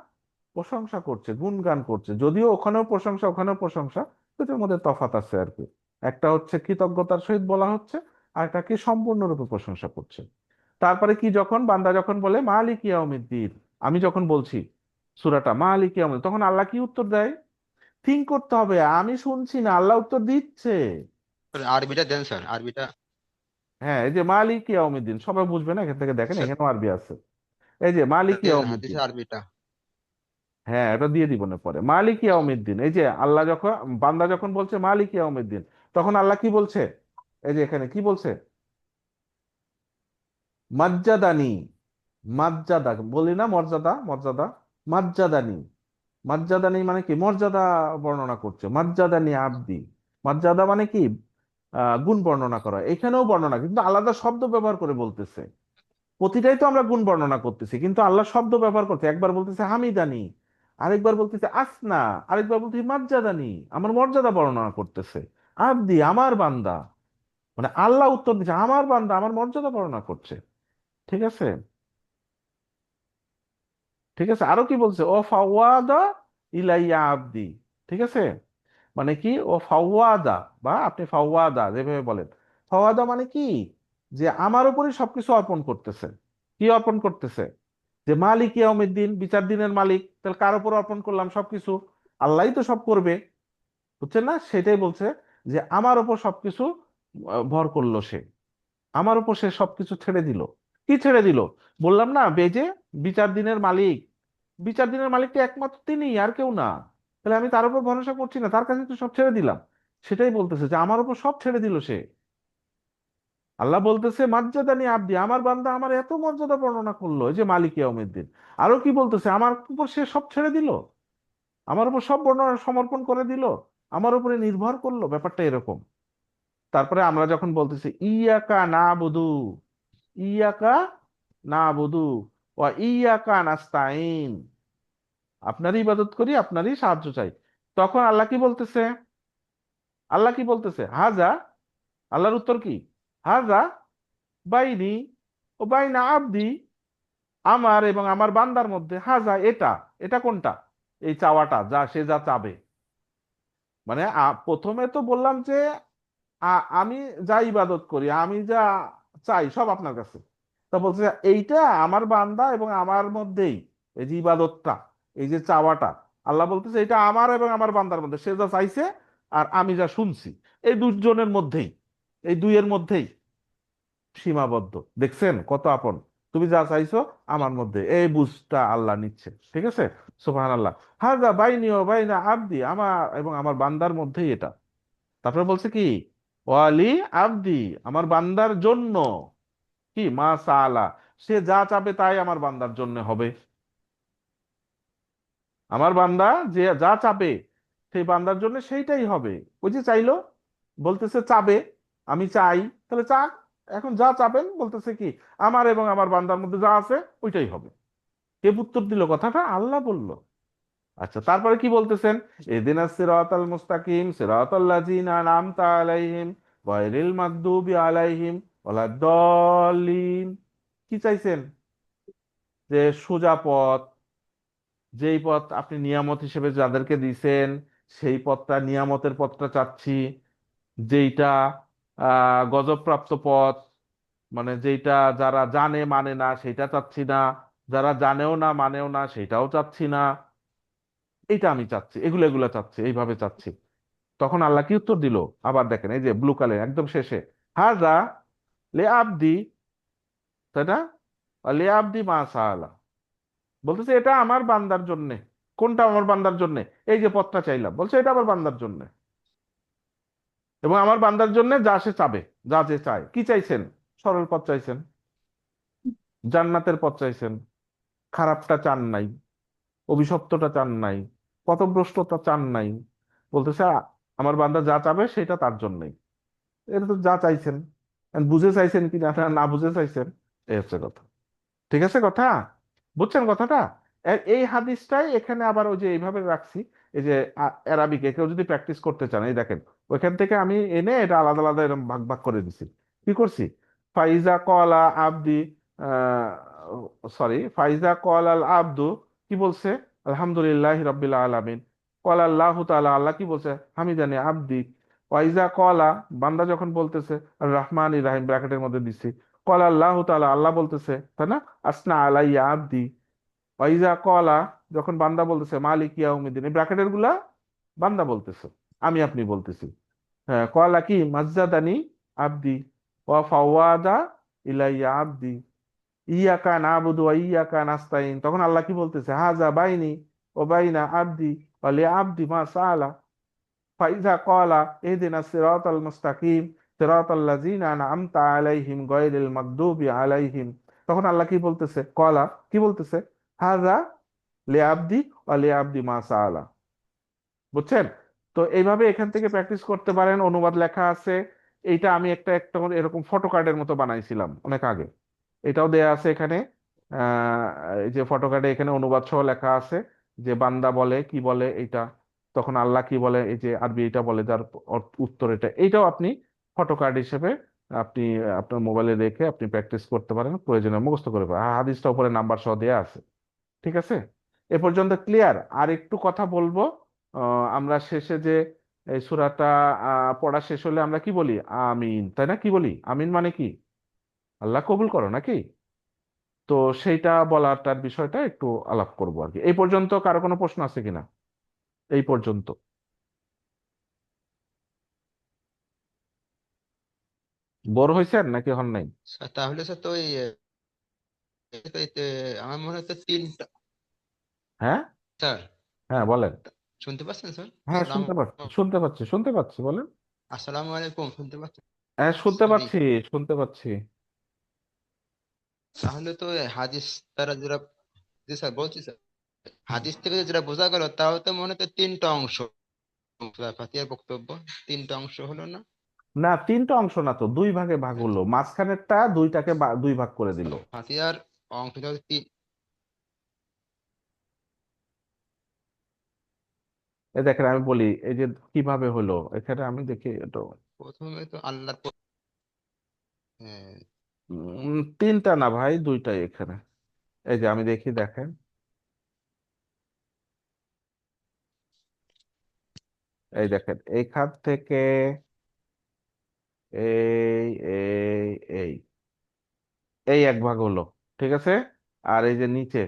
প্রশংসা করছে, গুণগান করছে। যদিও ওখানেও প্রশংসা, ওখানেও প্রশংসা, দুটোর মধ্যে তফাৎ আছে আর কি। একটা হচ্ছে কৃতজ্ঞতার সহিত বলা হচ্ছে, আর একটা কি সম্পূর্ণরূপে প্রশংসা করছে। তারপরে কি, যখন বান্দা যখন বলে মালিক ইয়াউমিদ্দিন, আমি যখন বলছি সূরাটা মালিক ইয়াউমিদ্দিন, তখন আল্লাহ কি উত্তর দেয়? থিঙ্ক করতে হবে, আমি শুনছি না, আল্লাহ উত্তর দিচ্ছে। স্যার আরবিটা দেন স্যার, আরবিটা। হ্যাঁ, এই যে মালিক ইয়াউমিদ্দিন, সবাই বুঝবে না, এখান থেকে দেখেন স্যার এখানেও আরবি আছে। এই যে মালিক দেন ইয়াউমিদ্দিন, হাদিসের আরবিটা। হ্যাঁ এটা দিয়ে দিব না পরে। মালিক ইয়াউমিদ্দিন, এই যে আল্লাহ যখন, বান্দা যখন বলছে মালিক ইয়াউমিদ্দিন, তখন আল্লাহ কি বলছে? এই যে এখানে কি বলছে? মাজ্জাদানি, মাজ্জাদা বলি না, মর্যাদা, মর্যাদা, মাজ্জাদানি, মাজ্জাদানি মানে কি, মর্যাদা বর্ণনা করছে, মাজ্জাদানি আব্দি। মর্যাদা মানে কি, গুণ বর্ণনা করা, এখানেও বর্ণনা, কিন্তু আলাদা শব্দ ব্যবহার করে বলতেছে। প্রতিটাই তো আমরা গুণ বর্ণনা করতেছি, কিন্তু আল্লাহ শব্দ ব্যবহার করতে, একবার বলতেছে হামিদানি, আরেকবার বলতেছে আসনা, আরেকবার বলতেছে মাজ্জাদানি, আমার মর্যাদা বর্ণনা করতেছে। আব্দি আমার বান্দা, মানে আল্লাহ উত্তর দিচ্ছে আমার বান্দা আমার মর্যাদা বর্ণনা করছে। ঠিক আছে, ঠিক আছে, আরো কি বলছে? ও ফাওয়াদা ইলাইয়া আব্দি। ঠিক আছে, মানে কি, ও ফাওয়াদা, বা আপনি ফাওয়াদা যেভাবে বলেন, ফাওয়াদা মানে কি, যে আমার উপরই সবকিছু অর্পণ করতেছে। কি অর্পণ করতেছে? যে মালিক ইয়াউমিদ্দিন, বিচার দিনের মালিক, তাহলে কার উপর অর্পণ করলাম সবকিছু? আল্লাহই তো সব করবে, বুঝছেন না? সেটাই বলছে, যে আমার উপর সবকিছু ভর করলো সে, আমার উপর সে সবকিছু ছেড়ে দিল। কি ছেড়ে দিল? বললাম না, বেজে বিচার দিনের মালিক, বিচার দিনের মালিকটা একমাত্র তিনি, আর কেউ না। তাহলে আমি তার উপর ভরসা করছি না, তার কাছে তো সব ছেড়ে দিলাম। সেটাই বলতেছে যে আমার উপর সব ছেড়ে দিল সে। আল্লাহ বলতেছে মাজ্জাদানি আব্দি, আমার বান্দা আমার এত মর্যাদা বর্ণনা করলো, এই যে মালিক ইয়াউমিদ্দিন। আরো কি বলতেছে? আমার উপর সে সব ছেড়ে দিল, আমার উপর সব বর্ণনা সমর্পণ করে দিল, আমার উপরে নির্ভর করলো, ব্যাপারটা এরকম। তারপরে আমরা যখন বলতেছি ইয়াকা না বুধু, ইয়াকা না বুধু ও ইয়াকা নাস্তাইন, আপনারই ইবাদত করি, আপনারই সাহায্য চাই, তখন আল্লাহ কি বলতেছে? আল্লাহ কি বলতেছে? হাজা, আল্লাহর উত্তর কি? হাজা বাইনি ও বাইনা আব্দি, আমার এবং আমার বান্দার মধ্যে, হাজা এটা, এটা কোনটা? এই চাওয়াটা, সে যা চাবে। মানে প্রথমে তো বললাম যে আমি যা ইবাদত করি, আমি যা চাই সব আপনার কাছে। তা বলছে এইটা আমার বান্দা এবং আমার মধ্যেই, এই যে ইবাদতটা, এই যে চাওয়াটা, আল্লাহ বলতেছে এটা আমার এবং আমার বান্দার মধ্যে, সে যা চাইছে আর আমি যা শুনছি, এই দুজনের মধ্যেই, এই দুইয়ের মধ্যেই সীমাবদ্ধ। দেখছেন কত আপন? তুমি যা চাইছো আমার মধ্যে, এই বুঝটা আল্লাহ নিচ্ছে। ঠিক আছে, সুবহানাল্লাহ। হাযা বাইনি ওয়া বাইনা আবদি, আমার এবং আমার বান্দার মধ্যেই এটা। তারপরে বলছে কি, ওয়ালি আবদি, আমার বান্দার জন্য কি, মা সাআলা, সে যা চাবে তাই আমার বান্দার জন্য হবে। আমার বান্দা যে যা চাবে সেই বান্দার জন্য সেইটাই হবে। ওই যে চাইলো, বলতেছে চাবে, আমি চাই, তাহলে চাক। এখন যা চাবেন বলতেছে কি, আমার এবং আমার বান্দার মধ্যে যা আছে ওইটাই হবে। কে উত্তর দিল কথাটা? আল্লাহ বলল। আচ্ছা, তারপরে কি বলতেছেন? ইহদিনাস সিরাতাল মুস্তাকিম সিরাতাল লাযিনা আনআমতা আলাইহিম গায়রিল মাগদুবি আলাইহিম ওয়ালাদ-দাল্লিন। কি চাইছেন? যে সোজা পথ, যেই পথ আপনি নিয়ামত হিসেবে যাদেরকে দিছেন, সেই পথটা, নিয়ামতের পথটা চাচ্ছি। যেইটা গজবপ্রাপ্ত পথ, মানে যেইটা যারা জানে মানে না সেটা চাচ্ছি না, যারা জানেও না মানেও না সেটাও চাচ্ছি না। এইটা আমি চাচ্ছি, এগুলো এগুলো চাচ্ছি, এইভাবে চাচ্ছি। তখন আল্লাহ কি উত্তর দিল? আবার দেখেন, এই যে ব্লু কালার একদম শেষে, হাজা লে আবদি, তাই না? লে আবদি মা সাআলা, বলতেছে এটা আমার বান্দার জন্য। কোনটা আমার বান্দার জন্য? এই যে পথটা চাইলাম, বলছে এটা আমার বান্দার জন্য, এবং আমার বান্দার জন্য যা সে চাবে, যা যে চায়। কি চাইছেন? সরল পথ চাইছেন, জান্নাতের পথ চাইছেন, খারাপটা চান নাই, অভিশপ্তটা চান নাই, পথভ্রষ্টতা চান নাই। বলতেছে আমার বান্দা যা চাবে সেটা তার জন্যই। এটা তো যা চাইছেন, এখন বুঝে চাইছেন কি না না না বুঝে চাইছেন, এই হচ্ছে কথা। ঠিক আছে কথা, বুঝছেন কথাটা? এই হাদিসটাই এখানে আবার ওই যে এইভাবে রাখছি, এই যে অ্যারাবিকে কেউ যদি প্র্যাকটিস করতে চান, এই দেখেন ওইখান থেকে আমি এনে এটা আলাদা আলাদা এরকম ভাগ ভাগ করে দিছি। কি করছি? ফাইজা কলা আবদি, ফাইজা কল আল আব্দু, কি বলছে? আলহামদুলিল্লাহ রাব্বিল আলামিন। কল আল্লাহ তাআলা, আল্লাহ কি বলছে? হামিদানি আব্দি। ওয়াইজা কলা, বান্দা যখন বলতেছে আর রহমান ইরাহিম ব্র্যাকেটের মধ্যে দিছি। কল আল্লাহ তাআলা, আল্লাহ বলতেছে, তাই না? আসনা আলাইয়া আব্দি। ওয়াইজা কলা, যখন বান্দা বলতেছে মালিক ইয়াউমিদ্দিন, এই ব্র্যাকেটের গুলা বান্দা বলতেছে, আমি আপনি বলতেছি। হ্যাঁ, কলা কি, মাজজাদানি আব্দি ওয়া ফাওয়াদা ইলাইয়া আব্দি ইয়াকা নাবুদু ওয়া ইয়াকা নাস্তাইন। তখন আল্লাহ কি বলতেছে? হাজা বাইনি ও বাইনা আব্দি ওয়া লি আব্দি মা সাআলা। ফাইজা কলা ইহদিনাস সিরাতাল মুস্তাকিম সিরাতাল লাযিনা আনআমতা আলাইহিম গায়রিল মাগদুবি আলাইহিম। তখন আল্লাহ কি বলতেছে? কলা কি বলতেছে? হাজা লি আব্দি ওয়া লি আব্দি মা সাআলা। বুঝছেন? তো এইভাবে এখান থেকে প্র্যাকটিস করতে পারেন। অনুবাদ লেখা আছে। এইটা আমি একটা একটা করে এরকম ফটো কার্ডের মতো বানাইছিলাম অনেক আগে। এটাও দেয়া আছে এখানে। আহ এই যে ফটো কার্ডে এখানে অনুবাদ সহ লেখা আছে, যে বান্দা বলে কি বলে এইটা, তখন আল্লাহ কি বলে, এই যে আরবি এটা বলে, যার উত্তর এটা। এইটাও আপনি ফটো কার্ড হিসেবে আপনি আপনার মোবাইলে রেখে আপনি প্র্যাকটিস করতে পারেন, প্রয়োজনে মুখস্থ করে পারেন। হাদিসটা উপরে নাম্বার সহ দেয়া আছে। ঠিক আছে, এ পর্যন্ত ক্লিয়ার? আর একটু কথা বলবো। আমরা শেষে যে এই সূরাটা পড়া শেষ হলে আমরা কি বলি? আমিন, তাই না? কি বলি? আমিন মানে কি? আল্লাহ কবুল করো, নাকি? তো সেইটা বলাটার বিষয়টা একটু আলাপ করবো আর কি। এই পর্যন্ত কারো কোনো প্রশ্ন আছে কিনা? এই পর্যন্ত বোর হয়েছেন নাকি হন নাই? স্যার তাহলে স্যার তো ওই আমার মনে হচ্ছে তিনটা। হ্যাঁ, স্যার হ্যাঁ বলেন। শুনতে পাচ্ছেন স্যার? হ্যাঁ শুনতে পাচ্ছি, শুনতে পাচ্ছি, শুনতে পাচ্ছি, বলেন। আসসালামু আলাইকুম, শুনতে পাচ্ছেন? হ্যাঁ শুনতে সরি। পাচ্ছি, শুনতে পাচ্ছি। তাহলে তো এই হাদিস দ্বারা যেটা, জি স্যার বলছি স্যার, হাদিস থেকে যেটা বোঝা গেল তাও তো মনে হচ্ছে তিনটা অংশ। সূরা ফাতিহার বক্তব্য তিনটা অংশ হলো না? না, তিনটা অংশ না তো, দুই ভাগে ভাগ হলো, মাঝখানেরটা দুইটাকে দুই ভাগ করে দিল। ফাতিহার অংশটা হচ্ছে এই দেখেন আমি বলি, এই যে কিভাবে হলো, এখানে আমি দেখি এটা। প্রথমে তো আল্লাহর হ্যাঁ, তিনটা না ভাই, দুইটাই এখানে। এই যে আমি দেখি, দেখেন। এই দেখেন এইখান থেকে এই এই এই এই এক ভাগ হলো, ঠিক আছে। আর এই যে নিচে,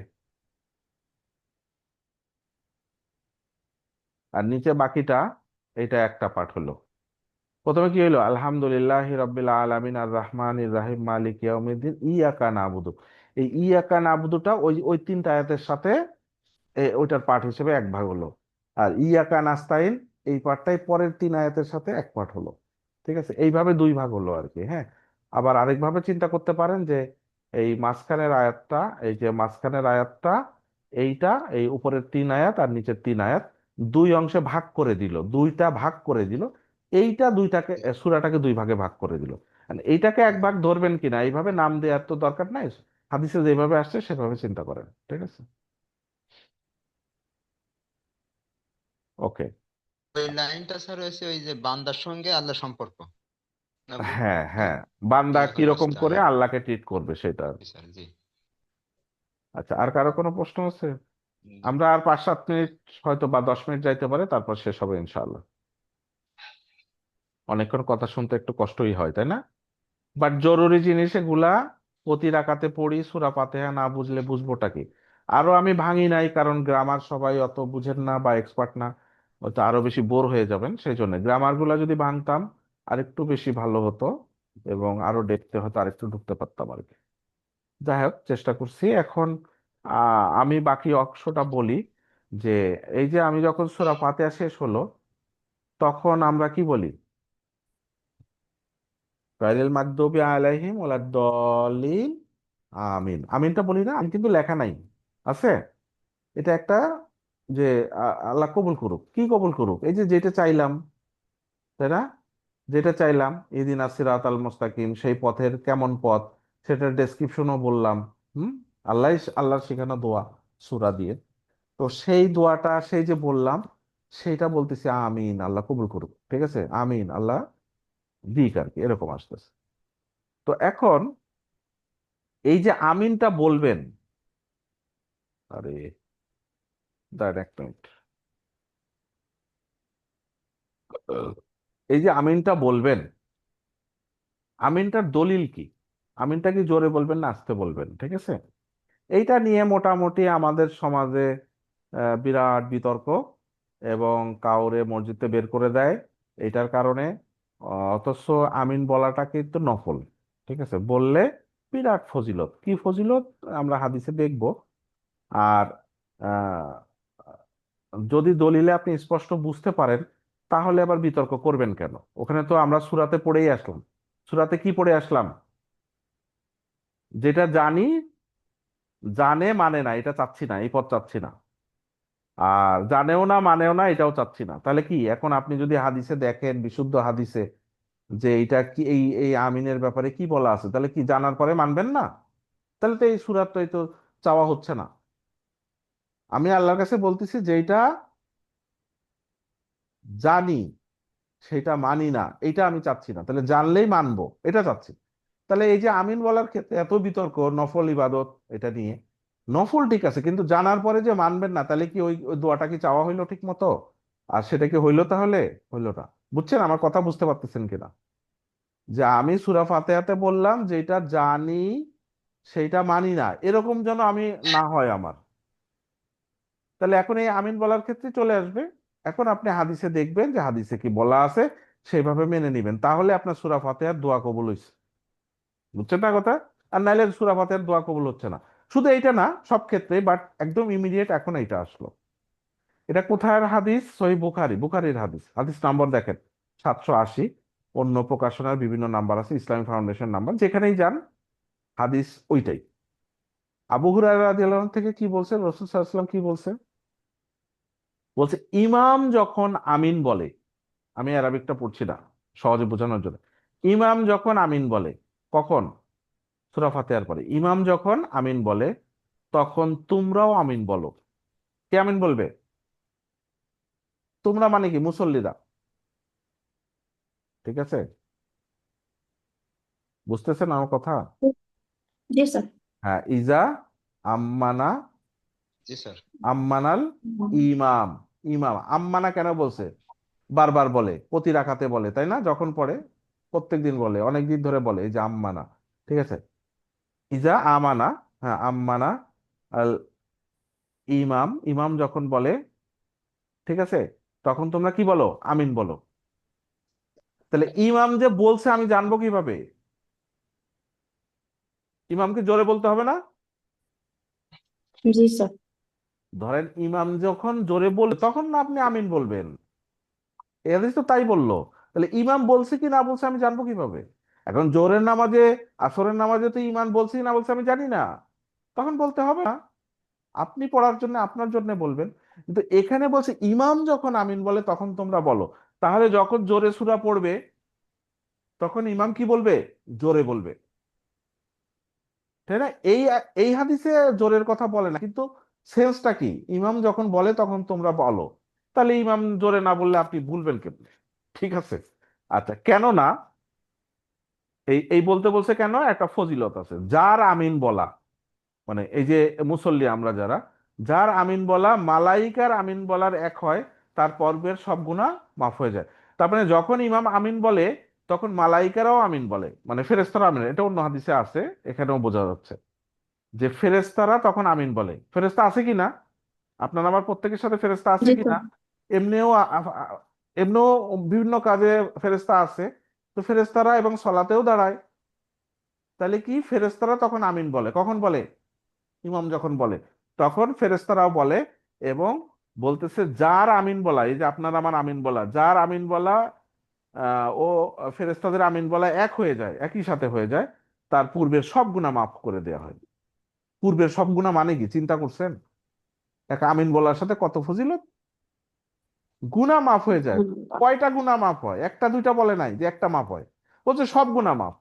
আর নিচে বাকিটা, এটা একটা পার্ট হলো। প্রথমে কি হলো? আলহামদুলিল্লাহ রাব্বিল আলামিন আর রহমানির রহিম মালিক ইয়াউমিদ্দিন ইয়াকা নাবুদু। এই ইয়াকা নাবুদুটা ওই ওই তিনটা আয়াতের সাথে ওইটার পার্ট হিসেবে এক ভাগ হলো। আর ইয়াকা নাস্তাইন এই পার্টটাই পরের তিন আয়াতের সাথে এক পার্ট হলো। ঠিক আছে, এইভাবে দুই ভাগ হলো আর কি। হ্যাঁ, আবার আরেকভাবে চিন্তা করতে পারেন যে এই মাঝখানের আয়াতটা, এই যে মাঝখানের আয়াতটা, এইটা এই উপরের তিন আয়াত আর নিচের তিন আয়াত দুই অংশে ভাগ করে দিল, দুইটা ভাগ করে দিল। এইটা দুইটাকে সূরাটাকে দুই ভাগে ভাগ করে দিল। আর এইটাকে এক ভাগ ধরবেন কিনা এইভাবে নাম দেওয়ার তো দরকার নাই, হাদিসে যেভাবে আসছে সেভাবে চিন্তা করেন। ঠিক আছে, ওকে। ওই লাইনটা স্যার হয়েছে ওই যে বান্দার সঙ্গে আল্লাহ সম্পর্ক, না ভুল? হ্যাঁ এই হ্যাঁ, বান্দা ইয়াকা কিরকম করে নাস্তাইন। আল্লাহকে ট্রিট করবে সেটা। জি স্যার, জি। আচ্ছা, আর কারো কোনো প্রশ্ন আছে? জি। আমরা আর 5-7 মিনিট, হয়তো বা 10 মিনিট যাইতে পারে, তারপর শেষ হবে ইনশাআল্লাহ। অনেকক্ষণ কথা শুনতে একটু কষ্টই হয়, তাই না? বাট জরুরি জিনিস এগুলা। প্রতি রাকাতে পড়ি সূরা ফাতিহা, না বুঝলে বুঝবোটা কি? আরো আমি ভাঙি নাই, কারণ গ্রামার সবাই অত বুঝেন না বা এক্সপার্ট না, হয়তো আরো বেশি বোর হয়ে যাবেন। সেই জন্য গ্রামার গুলা যদি ভাঙতাম আর একটু বেশি ভালো হতো, এবং আরো দেখতে হয়তো আরেকটু ঢুকতে পারতাম আর কি। যাই হোক, চেষ্টা করছি এখন। আমি বাকি অংশটা বলি। যে এই যে আমি যখন সূরা ফাতিহা শেষ হলো, তখন আমরা কি বলি? গায়রিল মাগদুবি আলাইহিম ওয়ালাদ-দাল্লিন, আমিন। আমিনটা বলি না? আমি কিন্তু লেখা নাই, আছে। এটা একটা, যে আল্লাহ কবুল করুক। কি কবুল করুক? এই যে যেটা চাইলাম, তাই না? যেটা চাইলাম, ইহদিনাস সিরাতাল মুস্তাকিম, সেই পথের কেমন পথ, সেটার ডেসক্রিপশনও বললাম। হুম, আল্লাহ আল্লাহর শেখানো দোয়া সূরা দিয়ে। তো সেই দোয়াটা, সেই যে বললাম, সেইটা বলতেছি আমিন, আল্লাহ কবুল করুক। ঠিক আছে, আমিন, আল্লাহ দিক আর কি, এরকম আসতেছে। তো এখন এই যে আমিনটা বলবেন, আরে দাঁড়ান এক মিনিট। এই যে আমিনটা বলবেন, আমিনটার দলিল কি? আমিনটা কি জোরে বলবেন না আস্তে বলবেন? ঠিক আছে, এইটা নিয়ে মোটামুটি আমাদের সমাজে বিরাট বিতর্ক, এবং কাউরে মসজিদে বের করে দেয় এইটার কারণে। অথচ আমিন বলাটা কিন্তু নফল। ঠিক আছে, বললে বিরাট ফজিলত। কি ফজিলত আমরা হাদিসে দেখব। আর আহ, যদি দলিলে আপনি স্পষ্ট বুঝতে পারেন, তাহলে আবার বিতর্ক করবেন কেন? ওখানে তো আমরা সূরাতে পড়েই আসলাম। সূরাতে কি পড়ে আসলাম? যেটা জানি, জানে মানে না, এটা চাচ্ছি না, এই পথ চাচ্ছি না। আর জানেও না মানেও না, এটাও চাচ্ছি না। তাহলে কি, এখন আপনি যদি হাদিসে দেখেন, বিশুদ্ধ হাদিসে, যে এইটা কি, এই এই আমিনের ব্যাপারে কি বলা আছে, তাহলে কি জানার পরে মানবেন না? তাহলে তো এই সূরাটাই তো চাওয়া হচ্ছে না। আমি আল্লাহর কাছে বলতেছি যেটা জানি সেটা মানি না, এটা আমি চাচ্ছি না। তাহলে জানলেই মানবো, এটা চাচ্ছি। তাহলে এই যে আমিন বলার ক্ষেত্রে এত বিতর্ক, নফল ইবাদত এটা নিয়ে। নফল ঠিক আছে, কিন্তু জানার পরে যে মানবেন না, তাহলে কি ওই ওই দোয়াটা কি চাওয়া হইলো ঠিক মতো? আর সেটা কি হইলো? তাহলে হইলো না। বুঝছেন আমার কথা? বুঝতে পারতেছেন কিনা? যে আমি সূরা ফাতিহাতে বললাম যেটা জানি সেইটা মানি না, এরকম যেন আমি না হয় আমার। তাহলে এখন এই আমিন বলার ক্ষেত্রে চলে আসবে। এখন আপনি হাদিসে দেখবেন যে হাদিসে কি বলা আছে, সেইভাবে মেনে নিবেন, তাহলে আপনার সূরা ফাতিহার দোয়া কবুল হইছে। বুঝছেন না কথা? আর নাইলে সূরা ফাতিহার দোয়া কবুল হচ্ছে না। শুধু এইটা না, সব ক্ষেত্রে, বাট একদম ইমিডিয়েট এখন এইটা আসলো। এটা কোথায় হাদিস? সহিহ বুখারী, বুখারীর হাদিস। হাদিস নাম্বার দেখেন 780। অন্য প্রকাশনার বিভিন্ন নাম্বার আছে, ইসলামিক ফাউন্ডেশন নাম্বার, যেখানেই যান হাদিস ওইটাই। আবু হুরায়রা রাদিয়াল্লাহু আনহু থেকে কি বলছে? রাসূল সাল্লাল্লাহু আলাইহি ওয়াসাল্লাম কি বলছে? বলছে ইমাম যখন আমিন বলে, আমি আরবিকটা পড়ছি না সহজে বোঝানোর জন্য। ইমাম যখন আমিন বলে, কখন? সূরা ফাতিহার পরে ইমাম যখন আমিন বলে, তখন তোমরাও আমিন বলো। কে আমিন বলবে? তোমরা মানে কি? মুসল্লিরা। ঠিক আছে, বুঝতেছেন আমার কথা? জি স্যার। হ্যাঁ, ইজা আম্মানা, জি স্যার। আম্মানাল ইমাম। ইমাম আম্মানা কেন বলছে? বারবার বলে, প্রতি রাকাতে বলে, তাই না? যখন পড়ে প্রত্যেকদিন বলে, অনেক দিন ধরে বলে, এই যে আম্মানা, ঠিক আছে? ইজা আমানা, হ্যাঁ আম্মানা আল ইমাম, ইমাম যখন বলে, ঠিক আছে, তখন তোমরা কি বলো? আমিন বলো। তাহলে ইমাম যে বলছে আমি জানবো কিভাবে? ইমামকে জোরে বলতে হবে না? জি স্যার। ধরেন ইমাম যখন জোরে বলবে তখন না আপনি আমিন বলবেন। এই হাদিস তো তাই বললো। তাহলে ইমাম বলছে কি না বলছে আমি জানবো কিভাবে? এখন জোহরের নামাজে, আসরের নামাজে তো ইমাম বলছে কি না বলছে আমি জানি না, তখন বলতে হবে না। আপনি পড়ার জন্য আপনার জন্য বলবেন। কিন্তু এখানে বলছে ইমাম যখন আমিন বলে তখন তোমরা বলো। তাহলে যখন জোরে সূরা পড়বে তখন ইমাম কি বলবে? জোরে বলবে, তাই না? এই হাদিসে জোরের কথা বলে না, কিন্তু সেন্সটা কি? ইমাম যখন বলে তখন তোমরা বলো। তাহলে ইমাম জোরে না বললে আপনি ভুলবেন কেমনে? ঠিক আছে। আচ্ছা, কেন না? এই এই বলতে বলছে কেন, একটা ফজিলত আছে যার আমিন বলা, মানে এই যে মুসল্লি আমরা যারা, যার আমিন বলা মালাইকার আমিন বলার এক হয়, তার পর্বের সব গুনাহ মাফ হয়ে যায়। তার মানে যখন ইমাম আমিন বলে তখন মালাইকারাও আমিন বলে, মানে ফেরেশতারা আমিন, এটা অন্য হাদিসে আছে, এখানেও বোঝা যাচ্ছে যে ফেরেশতারা তখন আমিন বলে। ফেরেশতা আছে কিনা? আপনার আমার প্রত্যেকের সাথে ফেরেশতা আছে জি কিনা? স্যার। এমনিও এমনিও বিভিন্ন কাজে ফেরেশতা আছে। তো ফেরেশতারা এবং সলাতেও দাঁড়ায়। তাহলে কি ফেরেশতারা তখন আমিন বলে, কখন বলে? ইমাম যখন বলে তখন ফেরেশতারাও বলে। এবং বলতেছে যার আমিন বলা, এই যে আপনার আমার আমিন বলা, যার আমিন বলা ও ফেরেশতাদের আমিন বলা এক হয়ে যায়, একই সাথে হয়ে যায়, তার পূর্বের সব গুনাহ মাফ করে দেওয়া হয়। পূর্বের সব গুনাহ মানে কি চিন্তা করছেন? এক আমিন বলার সাথে কত ফজিলত! গুনাহ মাফ হয়ে যায়। ধন্যবাদ। কয়টা গুনাহ মাফ হয়? একটা দুইটা বলে নাই যে একটা মাফ হয়, বলছে সব গুনাহ মাফ।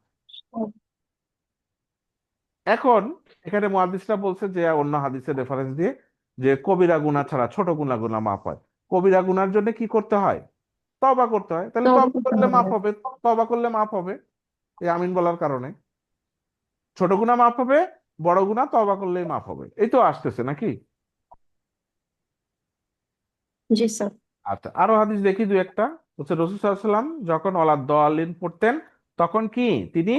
এখন এখানে মুহাদ্দিসরা বলছে যে অন্য হাদিসের রেফারেন্স দিয়ে যে কবিরা গুনাহ ছাড়া ছোট গুনাহ মাফ হয়। কবিরা গুনার জন্য কি করতে হয়? তওবা করতে হয়। তাহলে তবে তওবা করতে করলে মাফ হবে। হবে। তওবা করলে মাফ হবে এই আমিন বলার কারণে। ছোট গুনাহ মাফ হবে, বড় গুনাহ তওবা করলেই মাফ হবে। এই তো আসতেছে নাকি? জি স্যার। আচ্ছা, আরো হাদিস দেখি দু একটা। হচ্ছে রাসূল সাল্লাল্লাহু আলাইহি ওয়াসাল্লাম যখন ওয়ালাদ দাল্লিন পড়তেন তখন কি তিনি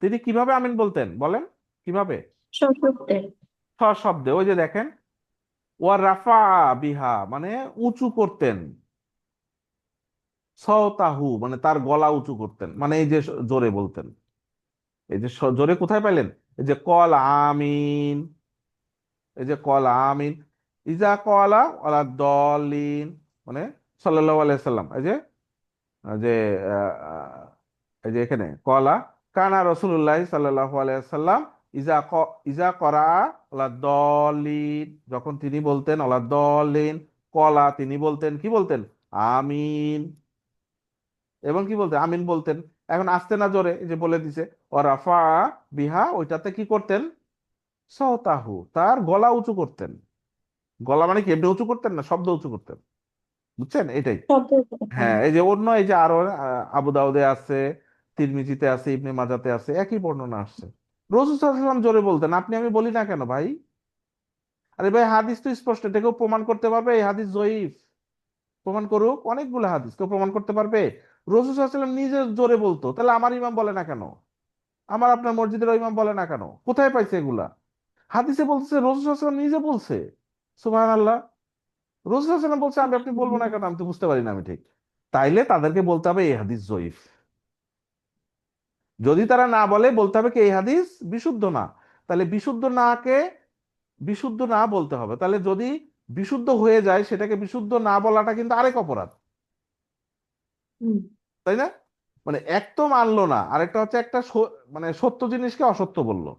তিনি কিভাবে আমিন বলতেন বলেন? কিভাবে? সশব্দে। সশব্দে। ওই যে দেখেন, ওয়া রাফা বিহা মানে উঁচু করতেন, সওতাহু মানে তার গলা উঁচু করতেন, মানে এই যে জোরে বলতেন। এই যে জোরে কোথায় পাইলেন? এই যে কল আমিন, এই যে কল আমিন, ইজা কলা ওয়ালা দলিন, মানে সাল্লাল্লাহু আলাইহি সাল্লাম, এই যে যে আহ, এই যে এখানে কলা কানা রাসূলুল্লাহ সাল্লাল্লাহু আলাইহি সাল্লাম ইজা ইজা করা ওয়ালা দলিন, যখন তিনি বলতেন ওয়ালা দলিন, কলা তিনি বলতেন, কি বলতেন? আমিন। এবং কি বলতেন? আমিন বলতেন। এখন আসতে না জোরে, এই যে বলে দিছে ও রাফা বিহা, ওইটাতে কি করতেন? সওতাহু তার গলা উঁচু করতেন। গলা মানে কি এমনি উঁচু করতেন না, শব্দ উঁচু করতেন, বুঝছেন? এটাই। শব্দ হ্যাঁ, এই যে অন্য এই যে আরো আবু দাউদে আছে, তিরমিজিতে আছে, ইবনে মাজাতে আছে, একই বর্ণনা আসছে। রাসূল সাল্লাল্লাহু আলাইহি ওয়াসাল্লাম জোরে বলতেন, আপনি আমি বলি না কেন ভাই? আরে ভাই হাদিস তো স্পষ্ট, এটাকেও প্রমাণ করতে পারবে এই হাদিস জয়ীফ? প্রমাণ করুক, অনেকগুলো হাদিস কেউ প্রমাণ করতে পারবে? রাসূল সাল্লাল্লাহু আলাইহি ওয়াসাল্লাম নিজে জোরে বলতো, তাহলে আমার ইমাম বলে না কেন? আমার আপনার মসজিদের ইমাম বলে না কেন? কোথায় পাইছে এগুলা? হাদিসে বলছে, রাসূল সাল্লাল্লাহু আলাইহি ওয়াসাল্লাম নিজে বলছে। সুবহানাল্লাহ। রাসূল সাল্লাল্লাহু আলাইহি ওয়াসাল্লাম বলছে, আমি আপনি বলবো না কেন? আমি তো বুঝতে পারি না আমি ঠিক। তাইলে তাদেরকে বলতে হবে এই হাদিস জয়ীফ। যদি তারা না বলে, বলতে হবে কি এই হাদিস বিশুদ্ধ না। তাহলে বিশুদ্ধ নাকে বিশুদ্ধ না বলতে হবে। তাহলে যদি বিশুদ্ধ হয়ে যায় সেটাকে বিশুদ্ধ না বলাটা কিন্তু আরেক অপরাধ, হুম। তাই না? মানে এক তো মানলো না, আরেকটা হচ্ছে একটা মানে সত্য জিনিসকে অসত্য বললো।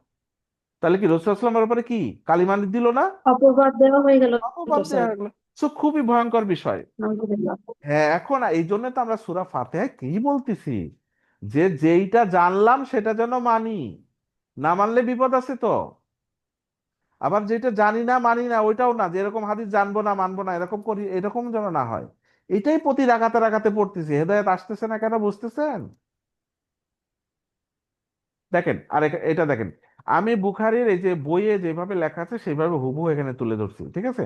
তাহলে কি রাসূলুল্লাহ সাল্লাল্লাহু আলাইহি ওয়াসাল্লামের ব্যাপারে কি কালিমা দিল না? অপবাদ দেওয়া হয়ে গেল অপবাদ তো দেয়া স্যার। হয়ে গেলো। সো খুবই ভয়ঙ্কর বিষয়। আলহামদুলিল্লাহ। হ্যাঁ, এখন এই জন্য তো আমরা সূরা ফাতিহায় কি বলতেছি, যে যেইটা জানলাম সেটা যেন মানি, না মানলে বিপদ আছে তো। আবার যেটা জানি না মানি না ওইটাও না, যে এরকম হাদিস জানবো না মানবো না এরকম করি, এরকম যেন না হয়। এটাই প্রতি রাকাতে রাকাতে পড়তেছি, হেদায়েত আসতেছে না কেন বুঝতেছেন? দেখেন আর এটা দেখেন, আমি বুখারীর এই যে বইয়ে যেভাবে লেখা আছে সেইভাবে হুবহু এখানে তুলে ধরছি, ঠিক আছে?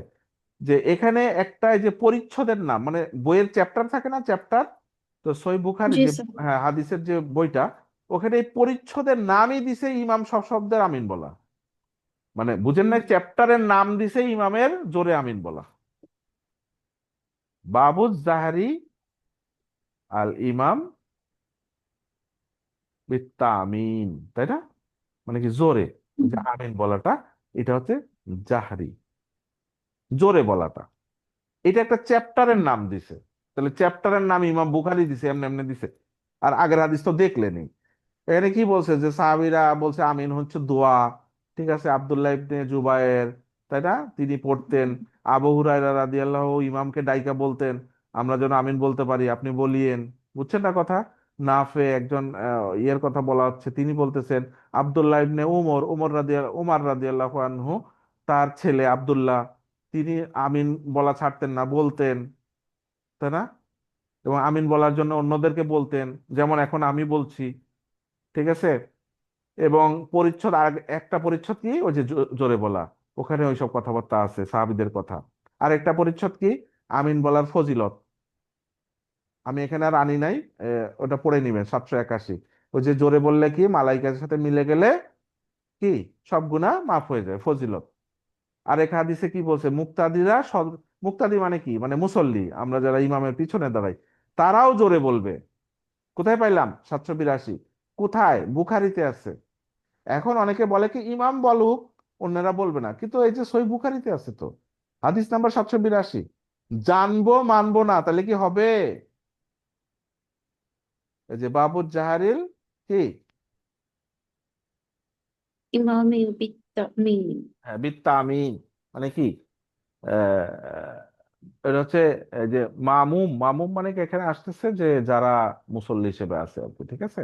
যে এখানে একটা এই যে পরিচ্ছদের নাম, মানে বইয়ের চ্যাপ্টার থাকে না, চ্যাপ্টার, তো সহিহ বুখারী জি যে, স্যার। হ্যাঁ, হাদিসের যে বইটা, ওখানে এই পরিচ্ছদের নামই দিছে ইমাম সব শব্দের আমিন বলা। মানে বুঝেন না, চ্যাপ্টারের নাম দিছে ইমামের জোরে আমিন বলা। বাবু জাহরি আল ইমাম বিত্তামিন, তাই না? মানে কি জোরে, ওই যে আমিন বলাটা, এটা হচ্ছে জাহরি, জোরে বলাটা। এটা একটা চ্যাপ্টারের নাম দিছে। তাহলে চ্যাপ্টারের নাম ইমাম বুখারী দিছে, এমনি এমনি দিছে? আর আগের হাদিস তো দেখলেনি। এখানে কি বলছে যে সাহাবীরা বলছে আমিন হচ্ছে দোয়া, ঠিক আছে, আব্দুল্লাহ ইবনে জুবায়ের, তাই না, তিনি পড়তেন। আবু হুরায়রা রাদিয়াল্লাহু ইমামকে ডাইকা বলতেন, আমরা যেন আমিন বলতে পারি, আপনি বলিয়েন। বুঝছেন না কথা? নাফে একজন ইয়ের কথা বলা হচ্ছে, তিনি বলতেছেন আব্দুল্লাহ ইবনে উমর রাদিয়াল্লাহু আনহু, তার ছেলে আব্দুল্লাহ, তিনি আমিন বলা ছাড়তেন না, বলতেন, তাই না? এবং আমিন বলার জন্য অন্যদেরকে বলতেন, যেমন এখন আমি বলছি, ঠিক আছে। এবং পরিচ্ছদ, আর একটা পরিচ্ছদ কি, ওই যে জোরে বলা, ওখানে ওইসব কথাবার্তা আছে সাহাবীদের কথা। আর একটা পরিচ্ছদ কি, আমিন বলার ফজিলত, আমি এখানে আর আনি নাই, ওটা পড়ে নিবেন, 781। ওই যে জোরে বললে কি মালাইকার সাথে মিলে গেলে কি সব গুনাহ মাফ হয়ে যায়, ফজিলত। আর এক হাদিসে কি বলছে, মুক্তাদিরা সব, মুক্তাদি মানে কি, মানে মুসল্লি, আমরা যারা ইমামের পিছনে দাঁড়াই, তারাও জোরে বলবে। কোথায় পাইলাম? 782। কোথায়? বুখারীতে আছে। এখন অনেকে বলে কি ইমাম বলুক, অন্যরা বলবে না, কিন্তু এই যে সহিহ বুখারীতে আছে তো, হাদিস নাম্বার 782। জানবো মানবো না, তাহলে কি হবে? এই যে বাবু জাহারিল কি, ইমামে বিত্তামিন। হ্যাঁ, বিত্তামিন, মানে কি, আহ এটা হচ্ছে এই যে মামুম, মামুম মানে কি এখানে আসতেছে যে যারা মুসল্লি হিসেবে আছে আর কি, ঠিক আছে।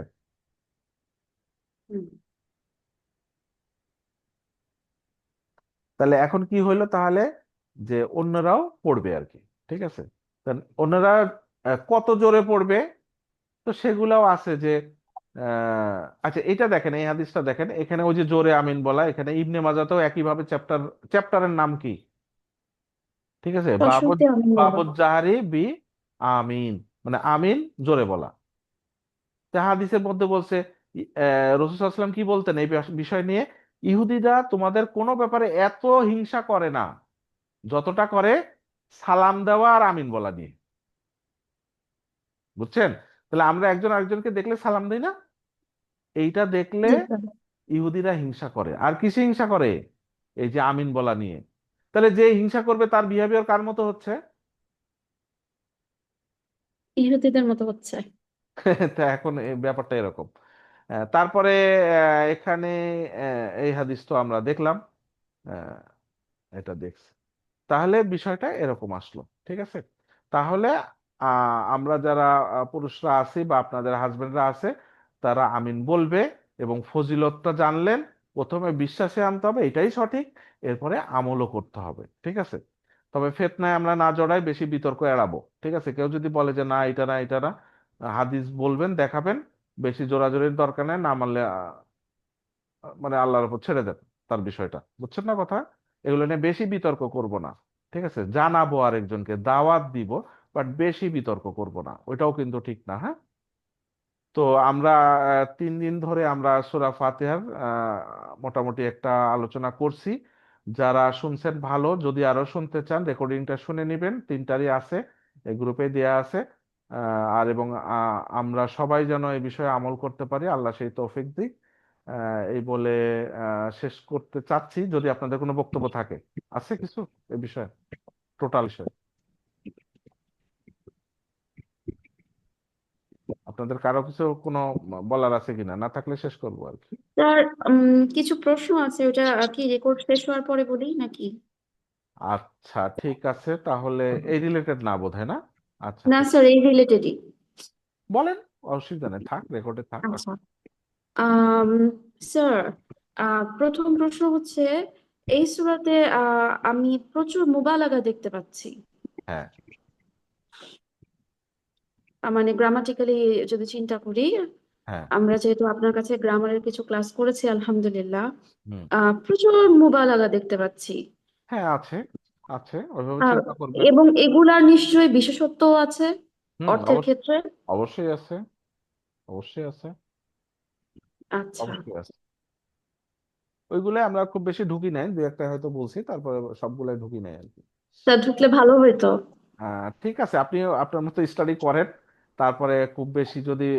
হুম। তাহলে এখন কি হইলো তাহলে, যে অন্যরাও পড়বে আর কি, ঠিক আছে। তা অন্যরা কত জোরে পড়বে, তো সেগুলাও আছে যে, আচ্ছা এটা দেখেন, এই হাদিসটা দেখেন, এখানে ওই যে জোরে আমিন বলা, এখানে ইবনে মাজাতেও একইভাবে চ্যাপ্টারের নাম কি, ঠিক আছে, বাবু, সশব্দে আমিন বলা। জাহারি বি আমিন, মানে আমিন জোরে বলা। তা হাদিসের মধ্যে বলছে, রাসূল সাল্লাল্লাহু আলাইহি ওয়াসাল্লাম কি বলতেন এই বিষয় নিয়ে, ইহুদিরা তোমাদের কোনো ব্যাপারে এত হিংসা করে না যতটা করে সালাম দেওয়া আর আমিন বলা নিয়ে। বুঝছেন? তাহলে আমরা একজন আরেকজনকে দেখলে সালাম দিই না, এইটা দেখলে জি স্যার। ইহুদিরা হিংসা করে। আর কিসে হিংসা করে? এই যে আমিন বলা নিয়ে। তাহলে যে হিংসা করবে তার বিহেভিয়ার কার মতো হচ্ছে? ইহুদিদের মতো হচ্ছে। তা এখন এই ব্যাপারটা এরকম। তারপরে এখানে এই হাদিস তো আমরা দেখলাম, আহ, এটা দেখছি, তাহলে বিষয়টা এরকম আসলো, ঠিক আছে। তাহলে আমরা যারা পুরুষরা আছি বা আপনাদের হাজবেন্ডরা আছে, তারা আমিন বলবে, এবং ফজিলতটা জানলেন, প্রথমে বিশ্বাসে আনতে হবে এটাই সঠিক, এরপরে আমলও করতে হবে, ঠিক আছে। তবে ফিতনায় আমরা না জড়াই, বেশি বিতর্ক এড়াবো, ঠিক আছে। কেউ যদি বলে যে না এটা না এটা না, হাদিস বলবেন, দেখাবেন, বেশি জোরাজোরির দরকার নেই, না মানলে মানে আল্লাহর উপর ছেড়ে দেন তার বিষয়টা, বুঝছেন না কথা? এগুলো নিয়ে বেশি বিতর্ক করব না, ঠিক আছে। জানাবো আরেকজনকে, দাওয়াত দিব, বাট বেশি বিতর্ক করব না, ওইটাও কিন্তু ঠিক না, হ্যাঁ। তো আমরা 3 দিন ধরে আমরা সূরা ফাতিহার মোটামুটি একটা আলোচনা করছি। যারা শুনছেন ভালো, যদি আরো শুনতে চান রেকর্ডিংটা শুনে নিবেন, 3টারই আছে, এই গ্রুপে দেয়া আছে। আর এবং আমরা সবাই যেন এই বিষয়ে আমল করতে পারি, আল্লাহ সেই তৌফিক দিক। এই বলে শেষ করতে চাচ্ছি, যদি আপনাদের কোনো বক্তব্য থাকে। আছে কিছু এই বিষয়ে, টোটাল বিষয় আপনাদের কারো কিছু কোনো বলার আছে কিনা, না থাকলে শেষ করবো আর কি। স্যার, কিছু প্রশ্ন আছে, ওটা কি রেকর্ড শেষ হওয়ার পরে বলি নাকি? আচ্ছা ঠিক আছে, তাহলে এই রিলেটেড না বোধহয়, না? আচ্ছা না ঠিক, স্যার, এই রিলেটেডই। বলেন, অসুবিধা নেই, থাক, রেকর্ডে থাক। আচ্ছা। আম, স্যার, প্রথম প্রশ্ন হচ্ছে, এই সূরাতে আমি প্রচুর মুবালাগা দেখতে পাচ্ছি। হ্যাঁ, মানে গ্রামাটিক্যালি যদি চিন্তা করি, হ্যাঁ, আমরা যেহেতু আপনার কাছে গ্রামারের কিছু ক্লাস করেছি আলহামদুলিল্লাহ, হুম, প্রচুর মুবালাগা দেখতে পাচ্ছি। হ্যাঁ আছে, আছে, ওইভাবে আর চিন্তা করবেন। এবং এগুলার নিশ্চয়ই বিশেষত্ব আছে অর্থের অবশ্যই, ক্ষেত্রে। অবশ্যই আছে, অবশ্যই আছে, আচ্ছা, অবশ্যই আছে। ওইগুলো আমরা খুব বেশি ঢুকি নাই, দু একটা হয়তো বলছি, তারপরে সবগুলাই ঢুকি নাই আর কি। তা ঢুকলে ভালো হইতো। ঠিক আছে, আপনি আপনার মতো স্টাডি করেন, তারপরে খুব বেশি যদি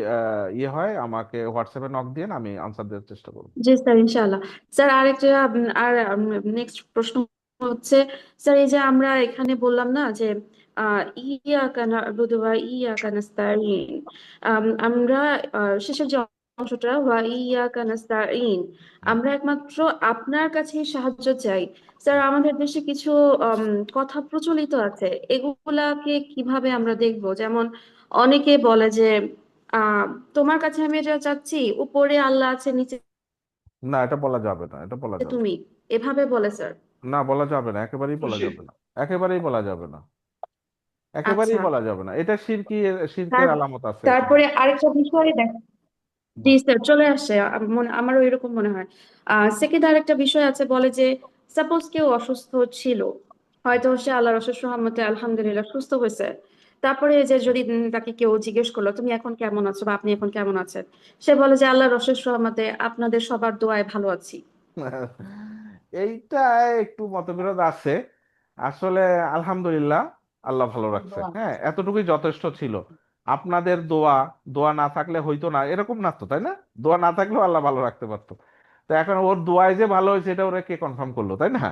ইয়ে হয় আমাকে হোয়াটসঅ্যাপে নক দিন, আমি আনসার দেওয়ার চেষ্টা করবো। জি স্যার, ইনশাআল্লাহ। স্যার আরেকটা আর নেক্সট প্রশ্ন হচ্ছে, স্যার এই যে আমরা এখানে বললাম না যে ইয়াকা না'বুদু ওয়া ইয়াকা নাস্তাঈন, আমরা শেষের যে অংশটা ওয়া ইয়াকা নাস্তাঈন, হুম। আমরা একমাত্র আপনার কাছেই সাহায্য চাই। স্যার আমাদের দেশে কিছু আম, কথা প্রচলিত আছে, এগুলাকে কিভাবে আমরা দেখবো? যেমন অনেকে বলে যে আহ তোমার কাছে আমি এটা চাচ্ছি, উপরে আল্লাহ আছে, নিচে না, এটা বলা যাবে না, এটা বলা যাবে তুমি, এভাবে বলে স্যার। না, বলা যাবে না, একেবারেই বলা যাবে না, একেবারেই বলা যাবে না, একেবারেই আচ্ছা, বলা যাবে না, এটা শিরকের তার আলামত আছে এখানে। তারপরে আরেকটা বিষয় দেখ। জি বল। স্যার, চলে আসছে, আমারও এরকম মনে হয়। সেকেন্ড আরেকটা বিষয় আছে, বলে যে সাপোজ কেউ অসুস্থ ছিল, হয়তো সে আল্লাহর অশেষ রহমতে আলহামদুলিল্লাহ সুস্থ হয়েছে, তারপরে এই যে যদি তাকে কেউ জিজ্ঞেস করলো তুমি এখন কেমন আছো বা আপনি এখন কেমন আছেন, সে বলে যে আল্লাহর অশেষ রহমতে আপনাদের সবার দোয়ায় ভালো আছি। এইটা একটু মতবিরোধ আছে আসলে। আলহামদুলিল্লাহ, আল্লাহ ভালো রাখছে, হ্যাঁ, এতটুকুই যথেষ্ট ছিল। আপনাদের দোয়া, দোয়া না থাকলে হইতো না এরকম না তো, তাই না? দোয়া না থাকলেও আল্লাহ ভালো রাখতে পারতো। তো এখন ওর দোয়ায় যে ভালো হয়েছে এটা ওরা কে কনফার্ম করলো, তাই না?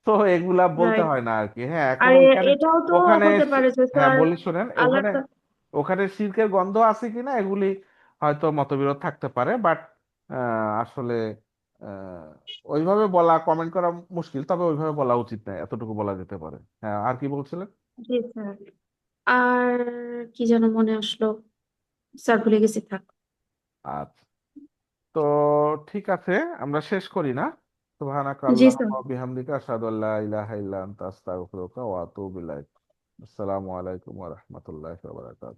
তো এগুলা বলতে রাইট। হয় না আর কি। হ্যাঁ, এখন আর ওইখানে, এটাও তো ওখানে হতে পারে যে হ্যাঁ স্যার বলি শোনেন, আল্লাহ ওখানে ওখানে শিরকের গন্ধ আছে কিনা এগুলি হয়তো মতবিরোধ থাকতে পারে, বাট আসলে আহ, ওইভাবে বলা, কমেন্ট করা মুশকিল, তবে ওইভাবে বলা উচিত নয়, এতটুকু বলা যেতে পারে। হ্যাঁ, আর কি বলছিলেন? জি স্যার। আর কি যেন মনে আসলো, স্যার ভুলে গেছি, থাক। আচ্ছা, তো ঠিক আছে, আমরা শেষ করি না? সুবহানাকা জি আল্লাহুম্মা স্যার। ওয়া বিহামদিকা আশহাদু আল্লা ইলাহা ইল্লা আনতা আস্তাগফিরুকা ওয়া আতুবু ইলাইক। আসসালামু আলাইকুম ওয়া রাহমাতুল্লাহি ওয়া বারাকাতুহু।